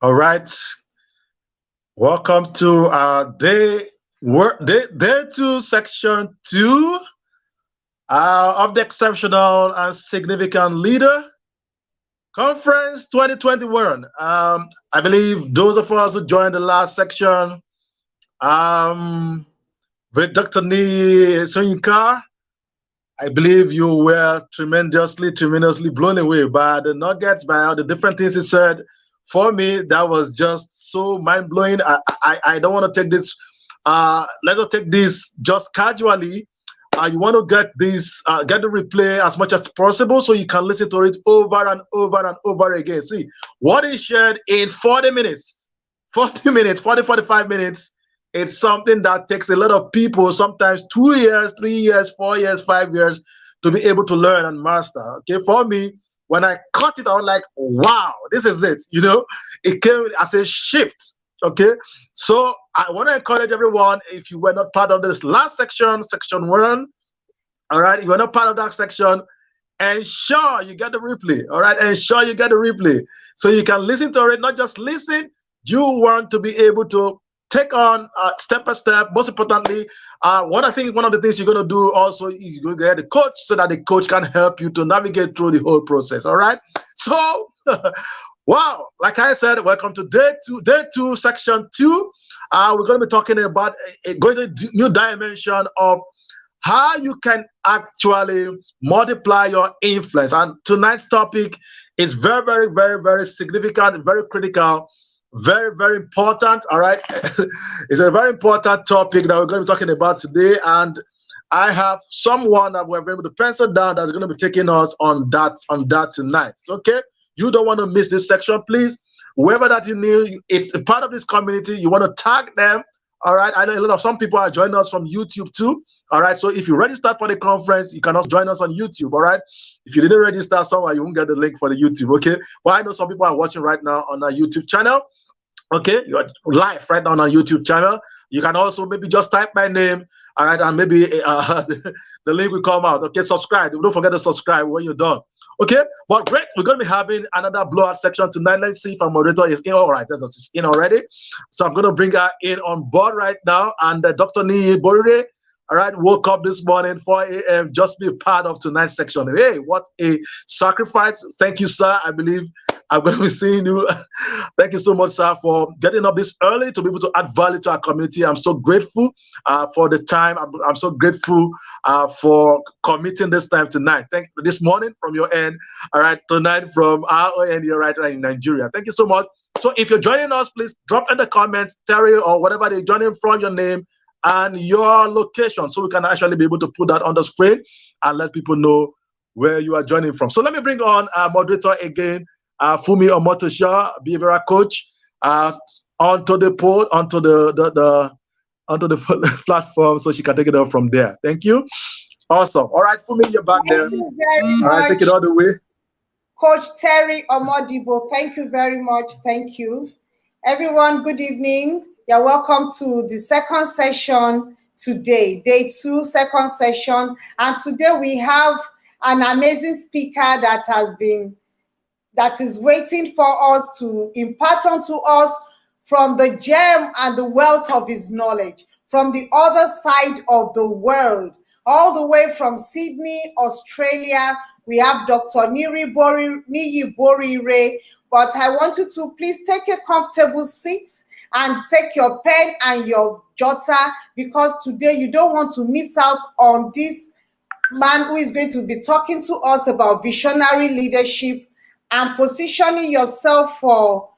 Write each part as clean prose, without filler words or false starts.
All right. Welcome to day two, section two of the Exceptional and Significant Leader Conference 2021. I believe those of us who joined the last section um, with Dr. Niyi Soyinka, I believe you were tremendously blown away by the nuggets, by all the different things he said. For me, that was just so mind blowing. I don't want to take this. Let us take this just casually. You want to get the replay as much as possible so you can listen to it over and over and over again. See what he shared in 40 minutes, 40 minutes, 45 minutes. It's something that takes a lot of people, sometimes 2 years, 3 years, 4 years, 5 years to be able to learn and master. Okay, for me, when I caught it, I was like, wow, this is it. It came as a shift. Okay, so I want to encourage everyone, if you were not part of this last section, section one, all right, you were not part of that section, ensure you get the replay. All right, ensure you get the replay so you can listen to it. Not just listen, you want to be able to take on step by step. Most importantly, one of the things you're going to do also is you're going to get a coach so that the coach can help you to navigate through the whole process. All right, so wow, like I said, welcome to day two, section two. We're going to be talking about going to a new dimension of how you can actually multiply your influence. And tonight's topic is very significant, very critical, very important. All right, it's a very important topic that we're going to be talking about today, and I have someone that we're able to pencil down that's going to be taking us on that tonight. Okay, you don't want to miss this section, please. Whoever that you knew, it's a part of this community. You want to tag them. All right, I know a lot of some people are joining us from YouTube too. All right, so if you registered for the conference, you can also join us on YouTube. All right, if you didn't register somewhere, you won't get the link for the YouTube. Okay, but I know some people are watching right now on our YouTube channel. Okay, you are live right now on our YouTube channel. You can also maybe just type my name, all right, and maybe the link will come out. Okay, subscribe. Don't forget to subscribe when you're done. Okay, but great, we're going to be having another blowout section tonight. Let's see if our moderator is in. All right, that's in already. So I'm going to bring her in on board right now. And Dr. Niyi Borire, all right, woke up this morning, 4 a.m., just be part of tonight's section. Hey, what a sacrifice. Thank you, sir. I believe I'm going to be seeing you. Thank you so much, sir, for getting up this early to be able to add value to our community. I'm so grateful for the time. I'm so grateful for committing this time tonight. Thank you this morning from your end. All right, tonight from our end here right in Nigeria. Thank you so much. So if you're joining us, please drop in the comments, Terry, or whatever they're joining from, your name and your location, so we can actually be able to put that on the screen and let people know where you are joining from. So let me bring on our moderator again, Fumi Omotosha, behavioral coach, onto the platform, so she can take it off from there. Thank you. Awesome. All right, Fumi, you're back there. Thank you very much. All right, take it all the way. Coach Terry Omodibo, thank you very much. Thank you. Everyone, good evening. You're welcome to the second session today, day two, second session. And today we have an amazing speaker that is waiting for us to impart onto us from the gem and the wealth of his knowledge, from the other side of the world, all the way from Sydney, Australia. We have Dr. Niyi Borire, but I want you to please take a comfortable seat and take your pen and your jotter, because today you don't want to miss out on this man who is going to be talking to us about visionary leadership and positioning yourself for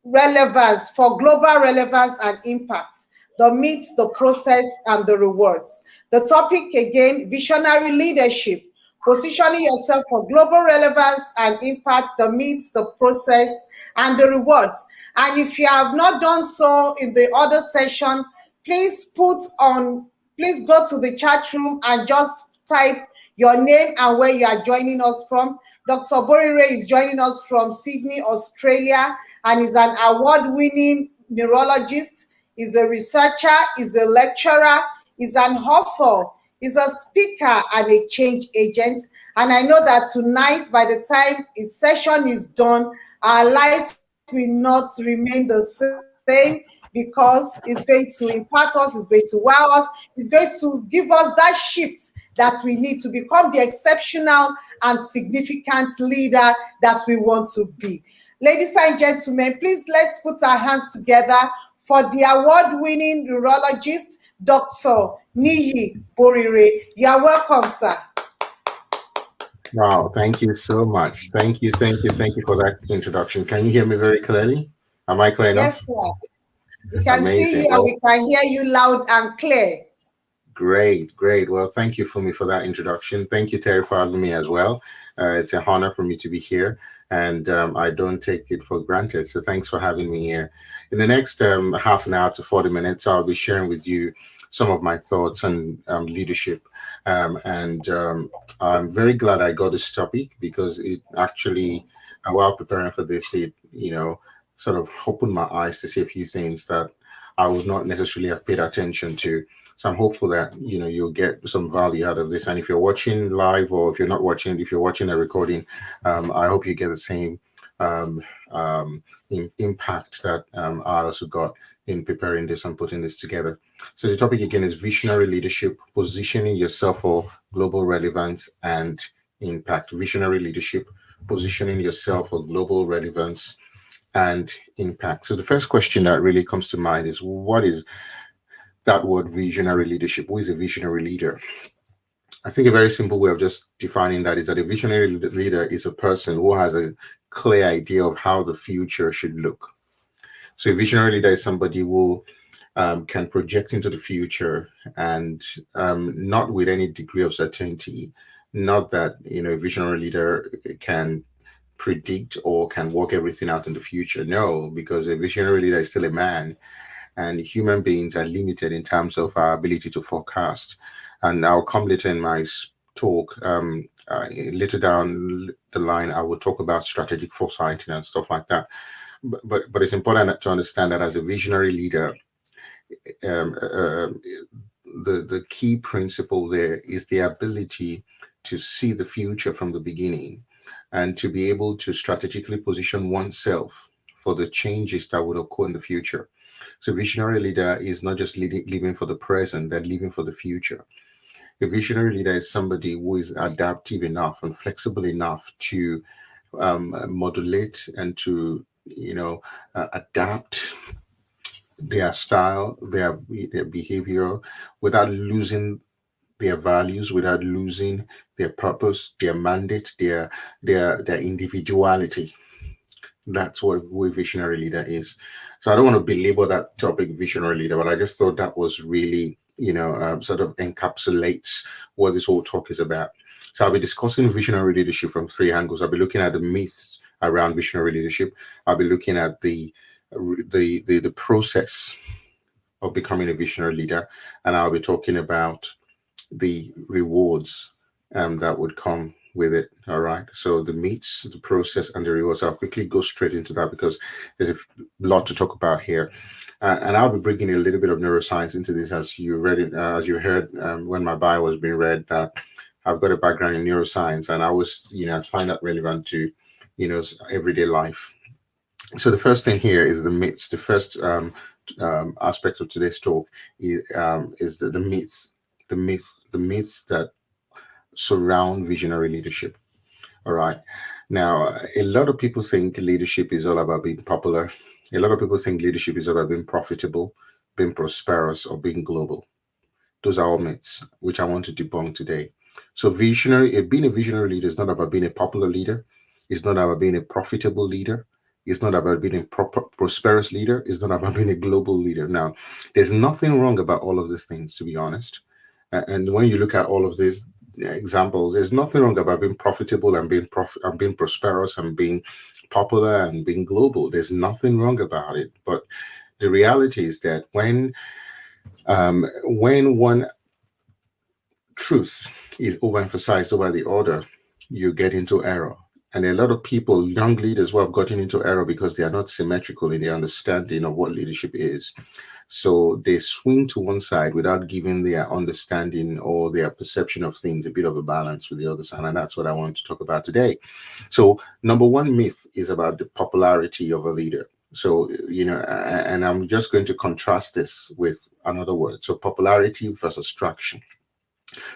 relevance, for global relevance and impact, the myths, the process, and the rewards. The topic again, visionary leadership, positioning yourself for global relevance and impact, the myths, the process, and the rewards. And if you have not done so in the other session, please go to the chat room and just type your name and where you are joining us from. Dr. Borire is joining us from Sydney, Australia, and is an award-winning neurologist, is a researcher, is a lecturer, is an author, is a speaker, and a change agent. And I know that tonight, by the time his session is done, our lives will not remain the same because it's going to impact us, it's going to wow us, it's going to give us that shift that we need to become the exceptional and significant leader that we want to be. Ladies and gentlemen, please let's put our hands together for the award-winning neurologist, Dr. Niyi Borire. You are welcome, sir. Wow, thank you so much. Thank you for that introduction. Can you hear me very clearly? Am I clear Yes, enough? sir. We can see Amazing. you and Well, we can hear you loud and clear. great. Well, thank you for that introduction. Thank you, Terry, for having me as well. It's an honor for me to be here, and I don't take it for granted. So thanks for having me here. In the next half an hour to 40 minutes, I'll be sharing with you some of my thoughts on leadership. And I'm very glad I got this topic because it actually, while preparing for this, it, sort of opened my eyes to see a few things that I would not necessarily have paid attention to. So I'm hopeful that you'll get some value out of this. And if you're watching live, or if you're not watching, if you're watching a recording, I hope you get the same um, impact that I also got in preparing this and putting this together. So the topic again is visionary leadership, positioning yourself for global relevance and impact. Visionary leadership, positioning yourself for global relevance and impact. So the first question that really comes to mind is, what is that word visionary leadership? Who is a visionary leader? I think a very simple way of just defining that is that a visionary leader is a person who has a clear idea of how the future should look. So a visionary leader is somebody who can project into the future, and not with any degree of certainty. Not that a visionary leader can predict or can work everything out in the future. No, because a visionary leader is still a man, and human beings are limited in terms of our ability to forecast. And I'll come later in my talk. Later down the line, I will talk about strategic foresight and stuff like that. But it's important to understand that as a visionary leader, um, uh, the key principle there is the ability to see the future from the beginning and to be able to strategically position oneself for the changes that would occur in the future. So visionary leader is not just living for the present, they're living for the future. A visionary leader is somebody who is adaptive enough and flexible enough to modulate and to adapt their style, their behavior, without losing their values, without losing their purpose, their mandate, their individuality. That's what a visionary leader is. So I don't want to belabor that topic, visionary leader, but I just thought that was really, sort of encapsulates what this whole talk is about. So I'll be discussing visionary leadership from three angles. I'll be looking at the myths around visionary leadership. I'll be looking at the process of becoming a visionary leader, and I'll be talking about the rewards that would come with it. All right. So the meats, the process, and the rewards. I'll quickly go straight into that because there's a lot to talk about here, and I'll be bringing a little bit of neuroscience into this, as you read it, as you heard when my bio was being read. That I've got a background in neuroscience, and I was, find that relevant to, everyday life. So the first thing here is the myths. The first aspect of today's talk is the myths, the myths that surround visionary leadership. All right. Now, a lot of people think leadership is all about being popular. A lot of people think leadership is about being profitable, being prosperous, or being global. Those are all myths, which I want to debunk today. So, being a visionary leader is not about being a popular leader. It's not about being a profitable leader. It's not about being a prosperous leader. It's not about being a global leader. Now, there's nothing wrong about all of these things, to be honest. And when you look at all of these examples, there's nothing wrong about being profitable and being prosperous and being popular and being global. There's nothing wrong about it. But the reality is that when one truth is overemphasized over the other, you get into error. And a lot of people, young leaders who have gotten into error because they are not symmetrical in their understanding of what leadership is. So they swing to one side without giving their understanding or their perception of things a bit of a balance with the other side. And that's what I want to talk about today. So, number one myth is about the popularity of a leader. So, and I'm just going to contrast this with another word. So, popularity versus traction.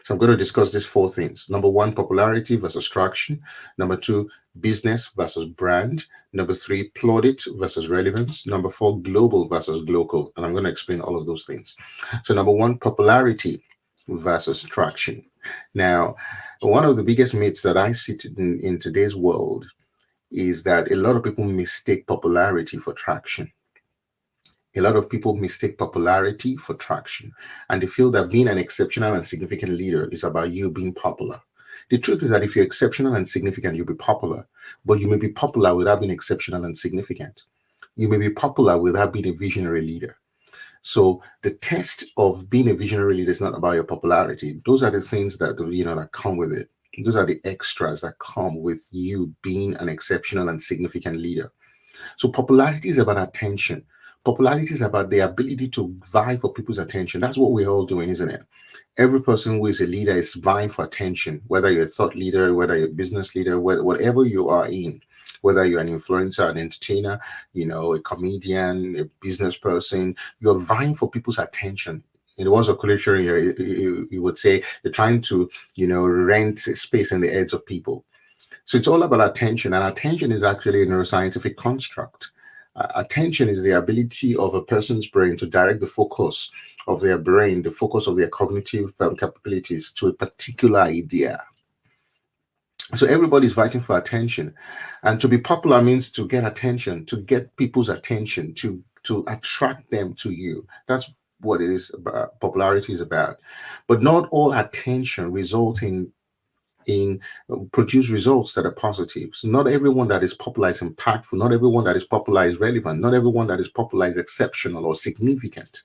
So I'm going to discuss these four things. Number one, popularity versus traction. Number two, business versus brand. Number three, plaudit versus relevance. Number four, global versus local. And I'm going to explain all of those things. So number one, popularity versus traction. Now, one of the biggest myths that I see in today's world is that a lot of people mistake popularity for traction. A lot of people mistake popularity for traction, and they feel that being an exceptional and significant leader is about you being popular. The truth is that if you're exceptional and significant, you'll be popular, but you may be popular without being exceptional and significant. You may be popular without being a visionary leader. So the test of being a visionary leader is not about your popularity. Those are the things that come with it. Those are the extras that come with you being an exceptional and significant leader. So popularity is about attention. Popularity is about the ability to vie for people's attention. That's what we're all doing, isn't it? Every person who is a leader is vying for attention, whether you're a thought leader, whether you're a business leader, whatever you are in, whether you're an influencer, an entertainer, a comedian, a business person, you're vying for people's attention. In the words of culture, you would say you're trying to, rent space in the heads of people. So it's all about attention, and attention is actually a neuroscientific construct. Attention is the ability of a person's brain to direct the focus of their brain, the focus of their cognitive capabilities to a particular idea. So everybody's fighting for attention, and to be popular means to get attention, to get people's attention, to attract them to you. That's what it is about. Popularity is about, but not all attention results in produce results that are positive. So not everyone that is popular is impactful. Not everyone that is popular is relevant. Not everyone that is popular is exceptional or significant.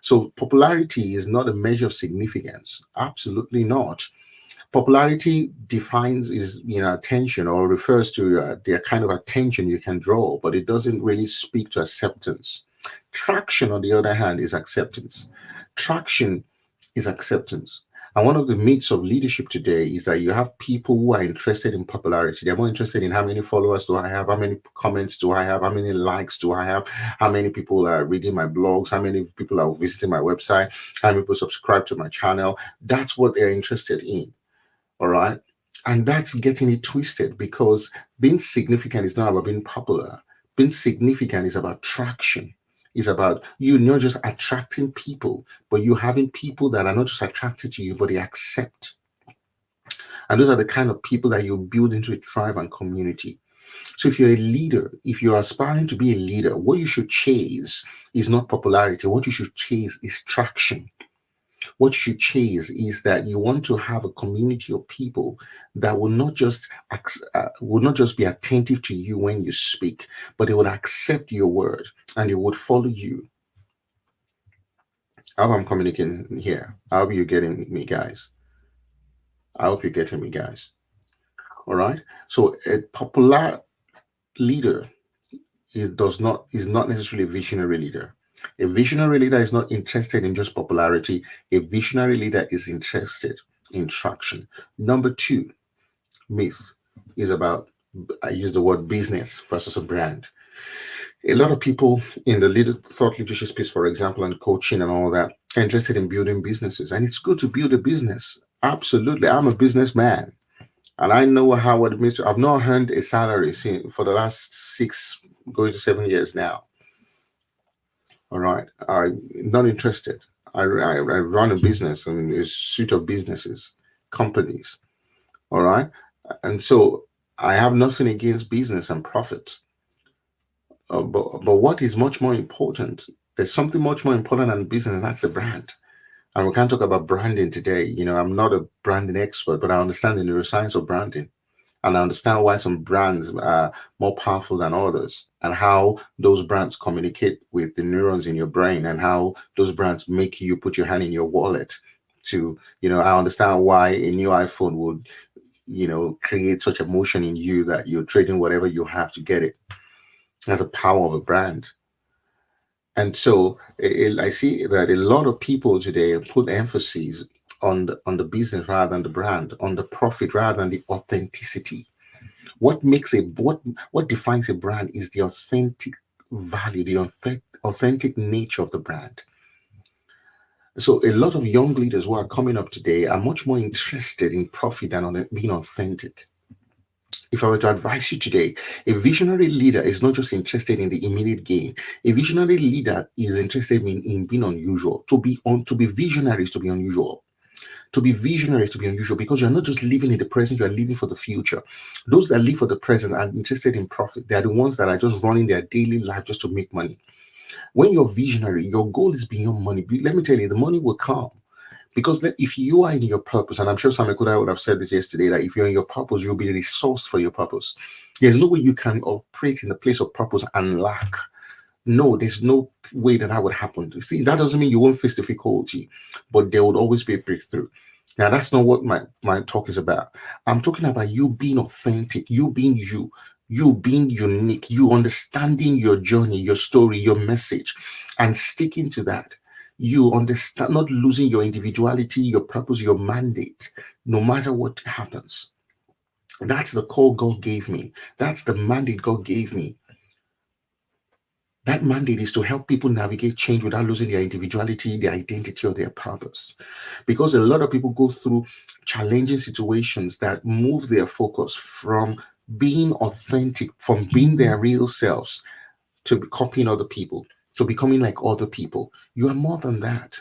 So popularity is not a measure of significance. Absolutely not. Popularity defines is attention, or refers to the kind of attention you can draw, but it doesn't really speak to acceptance. Traction, on the other hand, is acceptance. Traction is acceptance. And one of the myths of leadership today is that you have people who are interested in popularity. They're more interested in how many followers do I have, how many comments do I have, how many likes do I have, how many people are reading my blogs, how many people are visiting my website, how many people subscribe to my channel. That's what they're interested in. All right. And that's getting it twisted, because being significant is not about being popular. Being significant is about traction. It's about you not just attracting people, but you having people that are not just attracted to you, but they accept. And those are the kind of people that you build into a tribe and community. So if you're a leader, if you're aspiring to be a leader, what you should chase is not popularity. What you should chase is traction. What you should chase is that you want to have a community of people that will not just be attentive to you when you speak, but they would accept your word and they would follow you. I hope I'm communicating here. I hope you're getting me, guys. I hope you're getting me, guys. All right. So a popular leader is not necessarily a visionary leader. A visionary leader is not interested in just popularity. A visionary leader is interested in traction. Number two myth is about, I use the word business versus a brand. A lot of people in the thought leadership space, for example, and coaching and all that, are interested in building businesses. And it's good to build a business. Absolutely. I'm a businessman. And I know how it means. I've not earned a salary for the last 6, going to 7 years now. All right. I'm not interested. I run a business and a suite of businesses, companies. All right. And so I have nothing against business and profit. But what is much more important? There's something much more important than business, and that's a brand. And we can't talk about branding today. I'm not a branding expert, but I understand the neuroscience of branding. And I understand why some brands are more powerful than others, and how those brands communicate with the neurons in your brain, and how those brands make you put your hand in your wallet to, I understand why a new iPhone would create such emotion in you that you're trading whatever you have to get it. That's the power of a brand. And so I see that a lot of people today put emphasis on the business rather than the brand, on the profit rather than the authenticity. What defines a brand is the authentic value, the authentic nature of the brand. So a lot of young leaders who are coming up today are much more interested in profit than on being authentic. If I were to advise you today, a visionary leader is not just interested in the immediate gain. A visionary leader is interested in being unusual. To be visionary is to be unusual. To be visionary is to be unusual, because you're not just living in the present, you are living for the future. Those that live for the present are interested in profit. They are the ones that are just running their daily life just to make money. When you're visionary, your goal is beyond money. Let me tell you, the money will come. Because if you are in your purpose, and I'm sure Sam Ekuda would have said this yesterday, that if you're in your purpose, you'll be resourced for your purpose. There's no way you can operate in the place of purpose and lack. No, there's no way that would happen. See, that doesn't mean you won't face difficulty, but there would always be a breakthrough. Now, that's not what my talk is about. I'm talking about you being authentic, you being you being unique, you understanding your journey, your story, your message, and sticking to that. You understand, not losing your individuality, your purpose, your mandate, no matter what happens. That's the call God gave me. That's the mandate God gave me. That mandate is to help people navigate change without losing their individuality, their identity, or their purpose. Because a lot of people go through challenging situations that move their focus from being authentic, from being their real selves, to copying other people, to becoming like other people. You are more than that.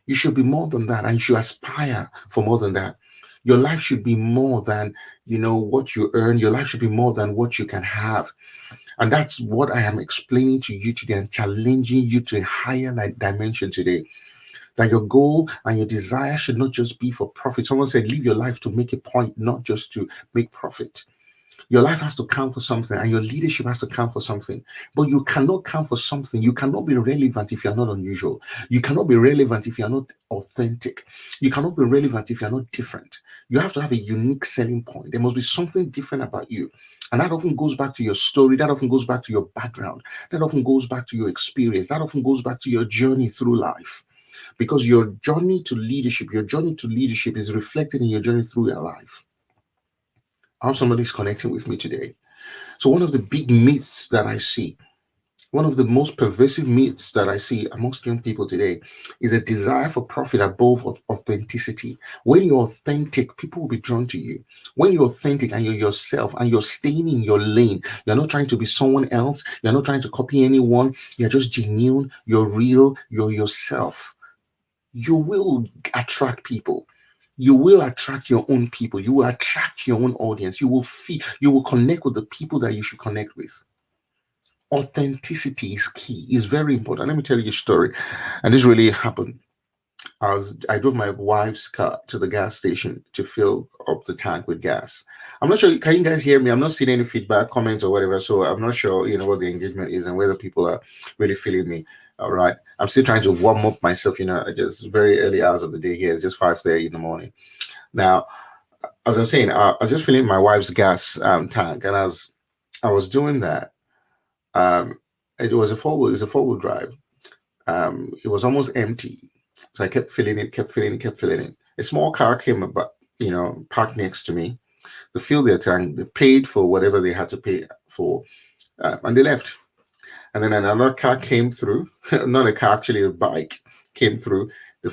You should be more than that, and you should aspire for more than that. Your life should be more than what you earn. Your life should be more than what you can have. And that's what I am explaining to you today and challenging you to a higher dimension today. That your goal and your desire should not just be for profit. Someone said, live your life to make a point, not just to make profit. Your life has to count for something, and your leadership has to count for something. But you cannot count for something. You cannot be relevant if you're not unusual. You cannot be relevant if you're not authentic. You cannot be relevant if you're not different. You have to have a unique selling point. There must be something different about you. And that often goes back to your story. That often goes back to your background. That often goes back to your experience. That often goes back to your journey through life. Because your journey to leadership is reflected in your journey through your life. I hope somebody's connecting with me today. So one of the big myths that I see, one of the most pervasive myths that I see amongst young people today, is a desire for profit above authenticity. When you're authentic, people will be drawn to you. When you're authentic and you're yourself and you're staying in your lane, you're not trying to be someone else. You're not trying to copy anyone. You're just genuine. You're real. You're yourself. You will attract people. You will attract your own people. You will attract your own audience. You will connect with the people that you should connect with. Authenticity is key, is very important. Let me tell you a story. And this really happened. I drove my wife's car to the gas station to fill up the tank with gas. I'm not sure, can you guys hear me? I'm not seeing any feedback, comments, or whatever. So I'm not sure, what the engagement is and whether people are really feeling me. All right. I'm still trying to warm up myself, just very early hours of the day here. It's just 5:30 in the morning. Now, as I was saying, I was just filling my wife's gas tank. And as I was doing that, um, it was a four-wheel drive. It was almost empty. So I kept filling it, kept filling it, kept filling it. A small car came about, parked next to me. They filled their tank. They paid for whatever they had to pay for, and they left. And then another car came through. Not a car, actually a bike came through. The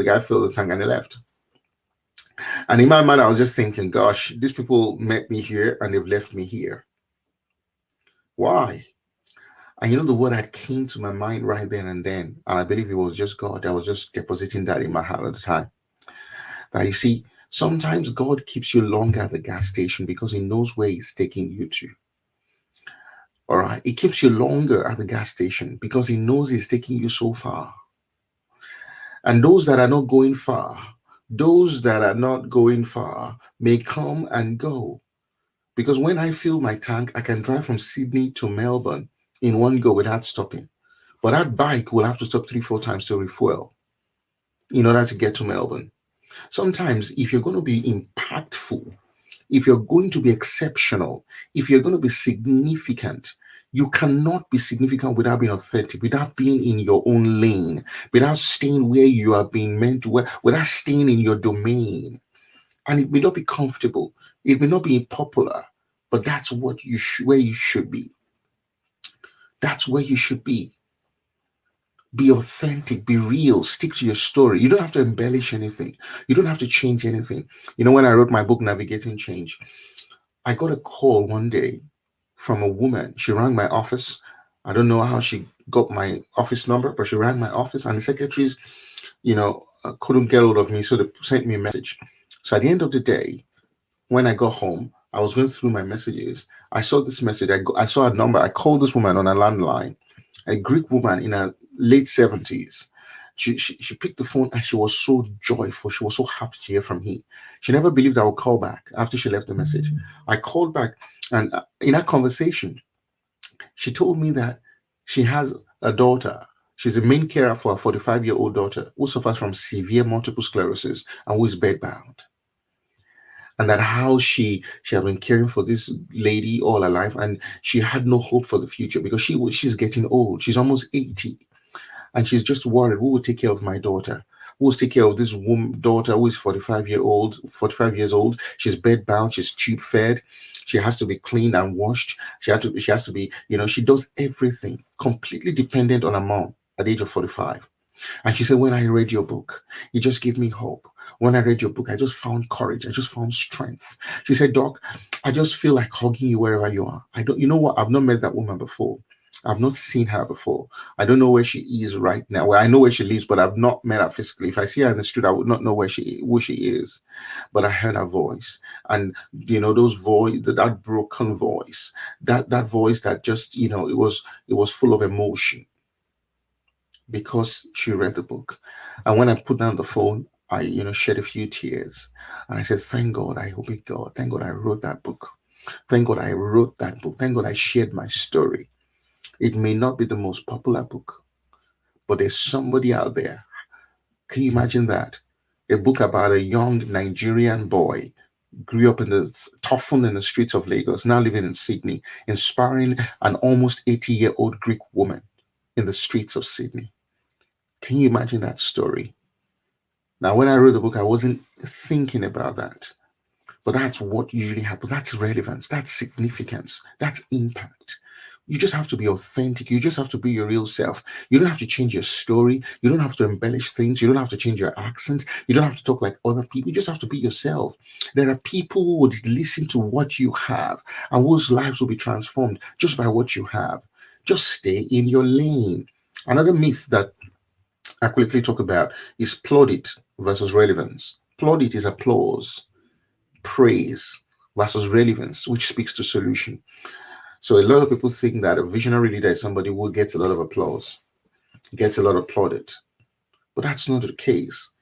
guy filled the tank and they left. And in my mind, I was just thinking, gosh, these people met me here and they've left me here. Why? And the word that came to my mind right then and then, and I believe it was just God that was just depositing that in my heart at the time. That you see, sometimes God keeps you longer at the gas station because he knows where he's taking you to. All right. He keeps you longer at the gas station because he knows he's taking you so far. And those that are not going far, may come and go. Because when I fill my tank, I can drive from Sydney to Melbourne in one go without stopping. But that bike will have to stop 3-4 times to refuel in order to get to Melbourne. Sometimes, if you're going to be impactful, If you're going to be exceptional, if you're going to be significant, you cannot be significant without being authentic, without being in your own lane, without staying where you are being meant to, without staying in your domain. And it may not be comfortable, it may not be popular, but that's what you should, where you should be. That's where you should be. Be authentic, be real, stick to your story. You don't have to embellish anything. You don't have to change anything. When I wrote my book, Navigating Change, I got a call one day from a woman. She rang my office. I don't know how she got my office number, but she rang my office, and the secretaries, couldn't get hold of me, so they sent me a message. So at the end of the day, when I got home, I was going through my messages. I saw this message. I saw a number. I called this woman on a landline, a Greek woman in her late 70s. She picked the phone and she was so joyful. She was so happy to hear from me. She never believed I would call back after she left the message. I called back, and in that conversation, she told me that she has a daughter. She's the main carer for a 45-year-old daughter who suffers from severe multiple sclerosis and who is bedbound. And that how she had been caring for this lady all her life, and she had no hope for the future because she's getting old. She's almost 80, and she's just worried, who will take care of my daughter? Who will take care of this daughter who is 45 years old? She's bedbound. She's tube fed. She has to be cleaned and washed. She has to be, she does everything completely dependent on her mom at the age of 45. And she said, when I read your book, you just gave me hope. When I read your book, I just found courage. I just found strength. She said, Doc, I just feel like hugging you wherever you are. You know what? I've not met that woman before. I've not seen her before. I don't know where she is right now. Well, I know where she lives, but I've not met her physically. If I see her in the street, I would not know who she is. But I heard her voice, and that broken voice, that voice that just it was full of emotion because she read the book. And when I put down the phone, I shed a few tears, and I said, "Thank God, I obeyed God. Thank God, I wrote that book. Thank God, I wrote that book. Thank God, I shared my story." It may not be the most popular book, but there's somebody out there. Can you imagine that? A book about a young Nigerian boy, grew up toughened in the streets of Lagos, now living in Sydney, inspiring an almost 80-year-old Greek woman in the streets of Sydney. Can you imagine that story? Now, when I wrote the book, I wasn't thinking about that. But that's what usually happens. That's relevance. That's significance. That's impact. You just have to be authentic. You just have to be your real self. You don't have to change your story. You don't have to embellish things. You don't have to change your accent. You don't have to talk like other people. You just have to be yourself. There are people who would listen to what you have and whose lives will be transformed just by what you have. Just stay in your lane. Another myth that I quickly talk about is plaudit versus relevance. Plaudit is applause, praise versus relevance, which speaks to solution. So a lot of people think that a visionary leader is somebody who gets a lot of applause, gets a lot of plaudit. But that's not the case.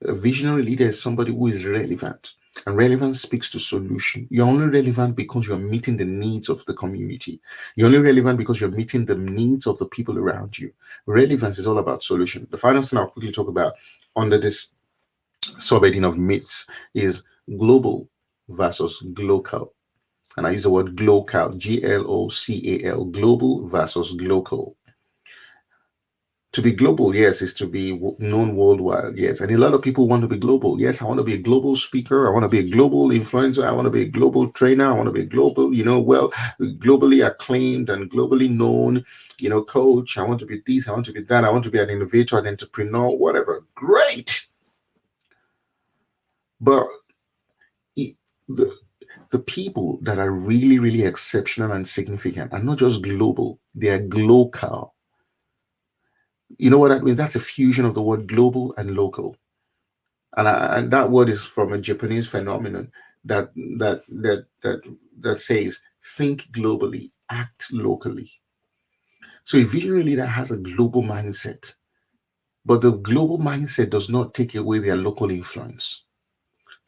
A visionary leader is somebody who is relevant. And relevance speaks to solution. You're only relevant because you're meeting the needs of the community. You're only relevant because you're meeting the needs of the people around you. Relevance is all about solution. The final thing I'll quickly talk about under this subheading of myths is global versus local. And I use the word glocal, Glocal, global versus local. To be global, yes, is to be known worldwide, yes. And a lot of people want to be global. Yes, I want to be a global speaker. I want to be a global influencer. I want to be a global trainer. I want to be a global, globally acclaimed and globally known, coach. I want to be this. I want to be that. I want to be an innovator, an entrepreneur, whatever. Great. But the people that are really, really exceptional and significant are not just global, they are glocal. You know what that means? That's a fusion of the word global and local. And that word is from a Japanese phenomenon that says think globally, act locally. So a visionary leader has a global mindset, but the global mindset does not take away their local influence.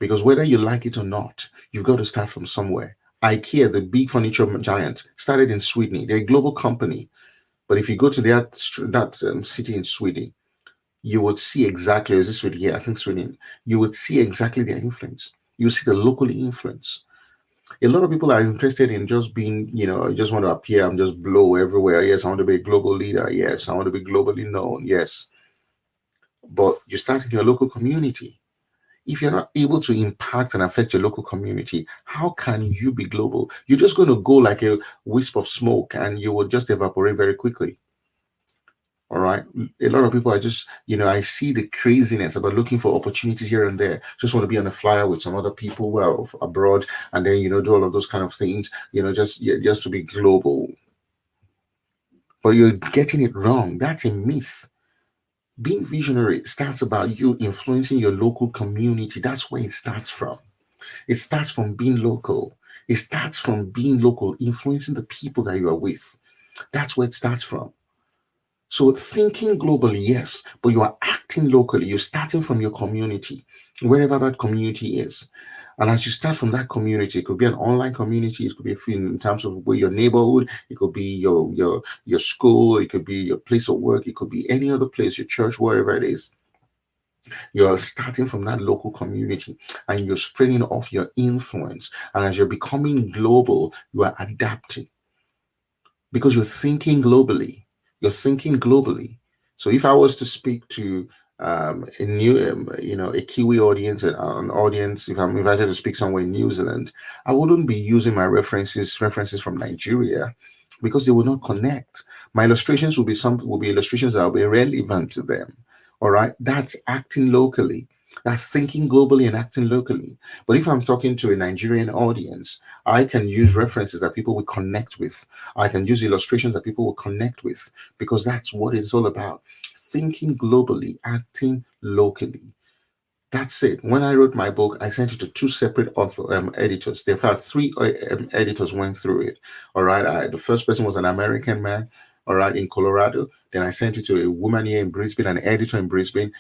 Because whether you like it or not, you've got to start from somewhere. IKEA, the big furniture giant, started in Sweden. They're a global company. But if you go to that city in Sweden, you would see exactly, is this Sweden? Yeah, I think Sweden. You would see exactly their influence. You see the local influence. A lot of people are interested in just being, I just want to appear, I'm just blow everywhere. Yes, I want to be a global leader. Yes, I want to be globally known. Yes. But you start in your local community. If you're not able to impact and affect your local community, how can you be global? You're just going to go like a wisp of smoke and you will just evaporate very quickly. All right. A lot of people are just, I see the craziness about looking for opportunities here and there. Just want to be on a flyer with some other people, well, abroad, and then, do all of those kind of things, just to be global. But you're getting it wrong. That's a myth. Being visionary starts about you influencing your local community. That's where it starts from. It starts from being local. It starts from being local, influencing the people that you are with. That's where it starts from. So thinking globally, yes, but you are acting locally. You're starting from your community, wherever that community is. And as you start from that community, it could be an online community, it could be in terms of where your neighborhood, it could be your school, it could be your place of work, it could be any other place, your church, wherever it is. You're starting from that local community and you're spreading off your influence. And as you're becoming global, you are adapting because you're thinking globally. You're thinking globally. So if I was to speak to a new, a Kiwi audience, an audience, if I'm invited to speak somewhere in New Zealand, I wouldn't be using my references from Nigeria because they will not connect. My illustrations will be illustrations that will be relevant to them. All right, that's acting locally. That's thinking globally and acting locally. But if I'm talking to a Nigerian audience, I can use references that people will connect with. I can use illustrations that people will connect with because that's what it's all about. Thinking globally, acting locally. That's it. When I wrote my book, I sent it to two separate editors. In fact, three editors went through it. All right. The first person was an American man, all right, in Colorado. Then I sent it to a woman here in Brisbane, an editor in Brisbane.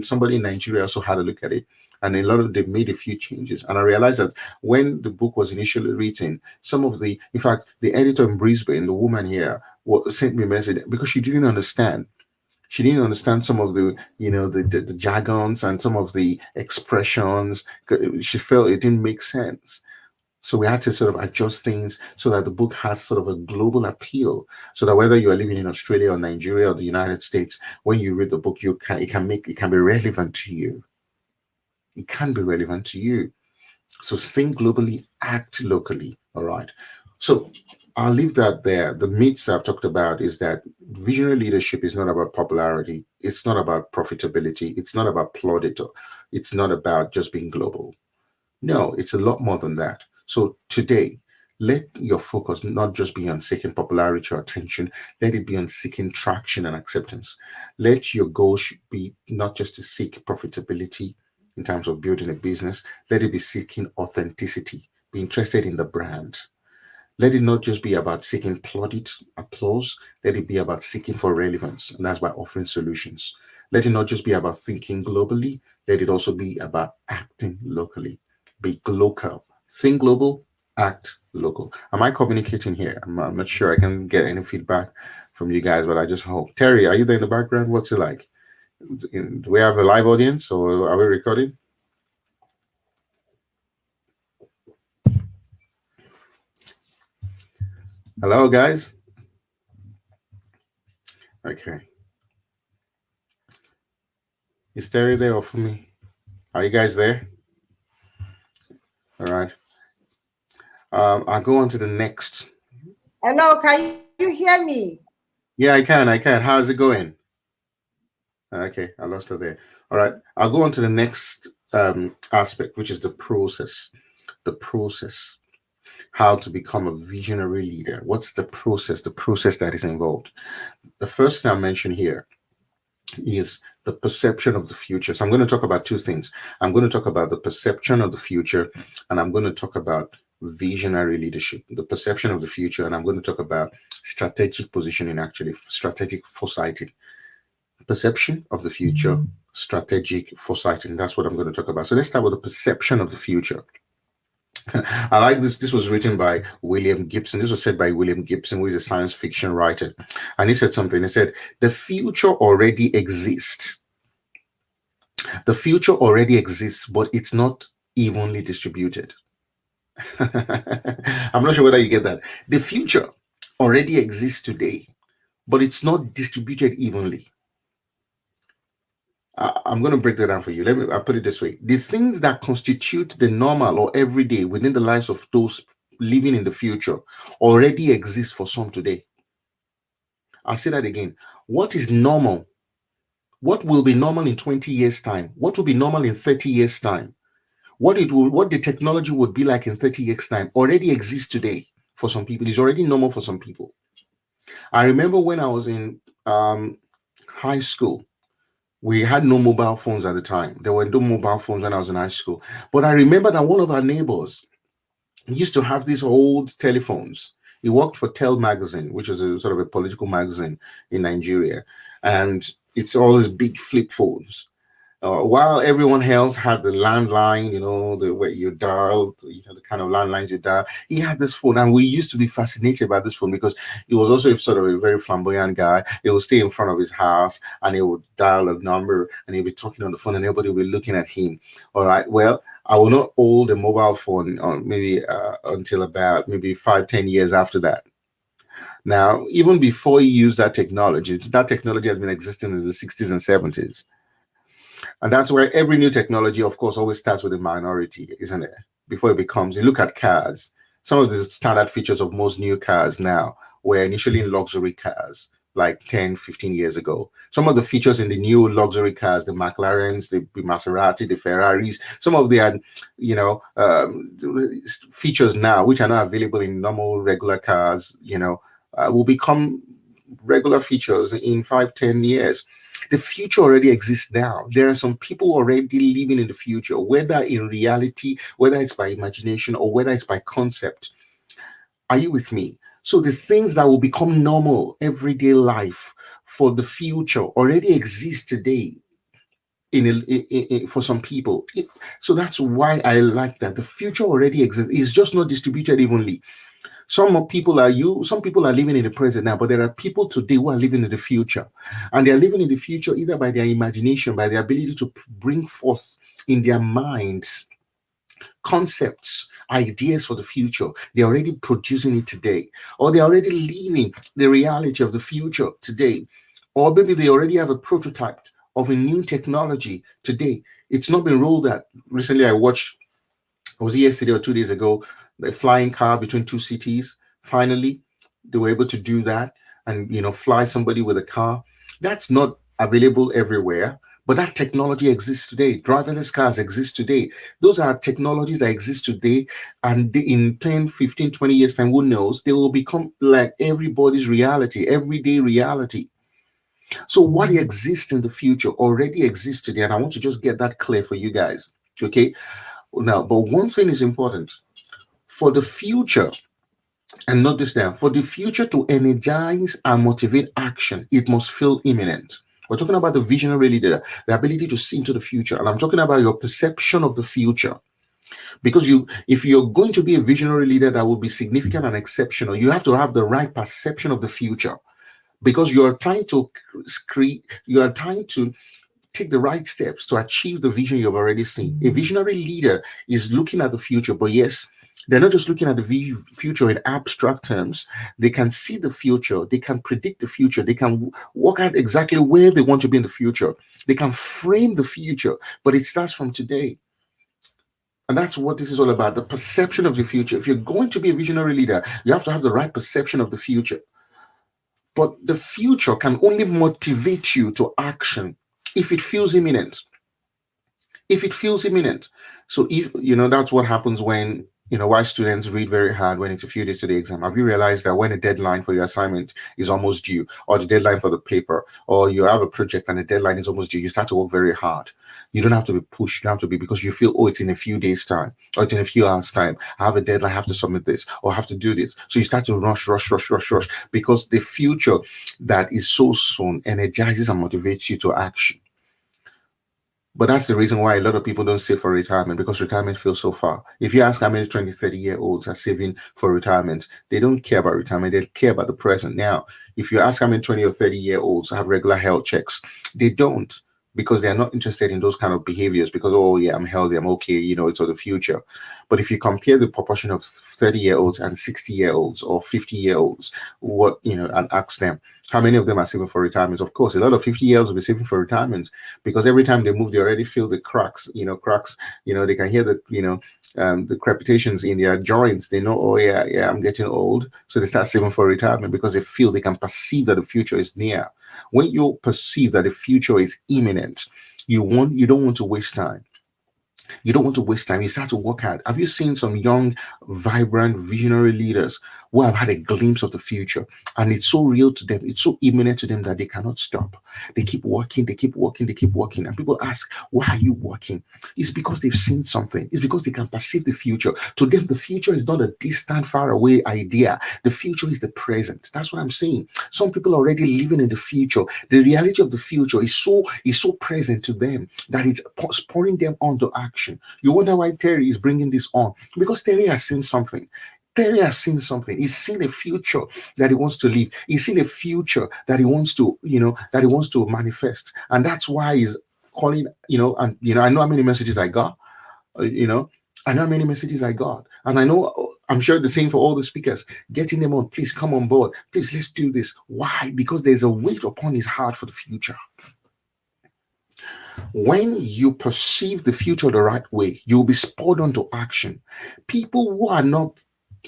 Somebody in Nigeria also had a look at it. And a lot of them made a few changes. And I realized that when the book was initially written, in fact, the editor in Brisbane, the woman here, sent me a message because she didn't understand. She didn't understand some of the jargons and some of the expressions. She felt it didn't make sense. So we had to sort of adjust things so that the book has sort of a global appeal. So that whether you are living in Australia or Nigeria or the United States, when you read the book, it can be relevant to you. It can be relevant to you. So think globally, act locally. All right. So I'll leave that there. The myths I've talked about is that visionary leadership is not about popularity. It's not about profitability. It's not about plaudito. It's not about just being global. No, it's a lot more than that. So today, let your focus not just be on seeking popularity or attention. Let it be on seeking traction and acceptance. Let your goal be not just to seek profitability in terms of building a business. Let it be seeking authenticity. Be interested in the brand. Let it not just be about seeking plaudit, applause. Let it be about seeking for relevance, and that's by offering solutions. Let it not just be about thinking globally. Let it also be about acting locally. Be local. Think global, act local. Am I communicating here? I'm not sure. I can get any feedback from you guys, but I just hope. Terry, are you there in the background? What's it like? Do we have a live audience or are we recording? Hello, guys. Okay. Is Terry there or for me? Are you guys there? All right. I'll go on to the next. Hello, can you hear me? Yeah, I can. How's it going? Okay, I lost her there. All right. I'll go on to the next aspect, which is the process. The process. How to become a visionary leader. What's the process? The process that is involved. The first thing I mentioned here is the perception of the future. So I'm going to talk about two things. I'm going to talk about the perception of the future, and I'm going to talk about visionary leadership, the perception of the future, and I'm going to talk about strategic positioning, actually, strategic foresighting. Perception of the future, strategic foresighting. That's what I'm going to talk about. So let's start with the perception of the future. I like this. This was written by William Gibson. This was said by William Gibson, who is a science fiction writer. And he said something. He said, the future already exists. The future already exists, but it's not evenly distributed. I'm not sure whether you get that. The future already exists today, but it's not distributed evenly. I'm going to break that down for you. I'll put it this way. The things that constitute the normal or everyday within the lives of those living in the future already exist for some today. I'll say that again. What is normal? What will be normal in 20 years' time? What will be normal in 30 years' time? What the technology would be like in 30 years' time already exists today for some people. It's already normal for some people. I remember when I was in high school, we had no mobile phones at the time. There were no mobile phones when I was in high school. But I remember that one of our neighbors used to have these old telephones. He worked for Tel magazine, which was a sort of a political magazine in Nigeria. And it's all these big flip phones. While everyone else had the landline, the way you dialed, the kind of landlines you dial, he had this phone, and we used to be fascinated by this phone because he was also sort of a very flamboyant guy. He would stay in front of his house and he would dial a number and he'd be talking on the phone and everybody would be looking at him. All right, well, I will not hold a mobile phone on maybe until about maybe 5-10 years after that. Now, even before he used that technology has been existing in the 60s and 70s. And that's where every new technology, of course, always starts with a minority, isn't it? Before it becomes, you look at cars, some of the standard features of most new cars now were initially in luxury cars, like 10, 15 years ago. Some of the features in the new luxury cars, the McLarens, the Maserati, the Ferraris, some of the, features now, which are not available in normal regular cars, will become regular features in 5-10 years. The future already exists now. There are some people already living in the future, whether in reality, whether it's by imagination, or whether it's by concept. Are you with me? So the things that will become normal everyday life for the future already exist today for some people. So that's why I like that. The future already exists. It's just not distributed evenly. Some people are living in the present now, but there are people today who are living in the future. And they're living in the future either by their imagination, by their ability to bring forth in their minds concepts, ideas for the future. They're already producing it today, or they're already living the reality of the future today. Or maybe they already have a prototype of a new technology today. It's not been rolled out. Recently, was it yesterday or 2 days ago, the flying car between two cities. Finally, they were able to do that and fly somebody with a car. That's not available everywhere, but that technology exists today. Driverless cars exist today. Those are technologies that exist today, and in 10, 15, 20 years time, who knows, they will become like everybody's reality, everyday reality. So what exists in the future already exists today, and I want to just get that clear for you guys. Okay. Now, but one thing is important for the future, and note this down, for the future to energize and motivate action, it must feel imminent. We're talking about the visionary leader, the ability to see into the future. And I'm talking about your perception of the future. Because if you're going to be a visionary leader that will be significant and exceptional, you have to have the right perception of the future. Because you are trying to take the right steps to achieve the vision you've already seen. A visionary leader is looking at the future, but yes, they're not just looking at the future in abstract terms. They can see the future. They can predict the future. They can work out exactly where they want to be in the future. They can frame the future, but it starts from today. And that's what this is all about, the perception of the future. If you're going to be a visionary leader, you have to have the right perception of the future. But the future can only motivate you to action if it feels imminent. If it feels imminent. So that's what happens when why students read very hard when it's a few days to the exam. Have you realized that when a deadline for your assignment is almost due, or the deadline for the paper, or you have a project and the deadline is almost due, you start to work very hard. You don't have to be pushed. You don't have to be, because you feel, oh, it's in a few days time, or it's in a few hours time. I have a deadline, I have to submit this, or I have to do this. So you start to rush, because the future that is so soon energizes and motivates you to action. But that's the reason why a lot of people don't save for retirement, because retirement feels so far. If you ask how many 20, 30-year-olds are saving for retirement, they don't care about retirement. They care about the present now. If you ask how many 20 or 30-year-olds have regular health checks, they don't. because they are not interested in those kind of behaviors because, oh yeah, I'm healthy, I'm okay, it's for the future. But if you compare the proportion of 30-year-olds and 60-year-olds or 50-year-olds, and ask them how many of them are saving for retirement, of course, a lot of 50-year-olds will be saving for retirement, because every time they move, they already feel the cracks, they can hear the crepitations in their joints. They know, oh yeah, I'm getting old. So they start saving for retirement because they feel, they can perceive that the future is near. When you perceive that the future is imminent, you don't want to waste time. You don't want to waste time. You start to work hard. Have you seen some young, vibrant, visionary leaders who have had a glimpse of the future, and it's so real to them, it's so imminent to them that they cannot stop? They keep working, they keep working, they keep working. And people ask, why are you working? It's because they've seen something. It's because they can perceive the future. To them, the future is not a distant, far away idea. The future is the present. That's what I'm saying. Some people are already living in the future. The reality of the future is so present to them that it's spurring them on to action. You wonder why Terry is bringing this on, because Terry has seen something. Terry has seen something. He's seen a future that he wants to live. He's seen a future that he wants to, manifest. And that's why he's calling, I know how many messages I got, I know how many messages I got. And I know, I'm sure the same for all the speakers, getting them on, please come on board. Please, let's do this. Why? Because there's a weight upon his heart for the future. When you perceive the future the right way, you'll be spurred on to action. People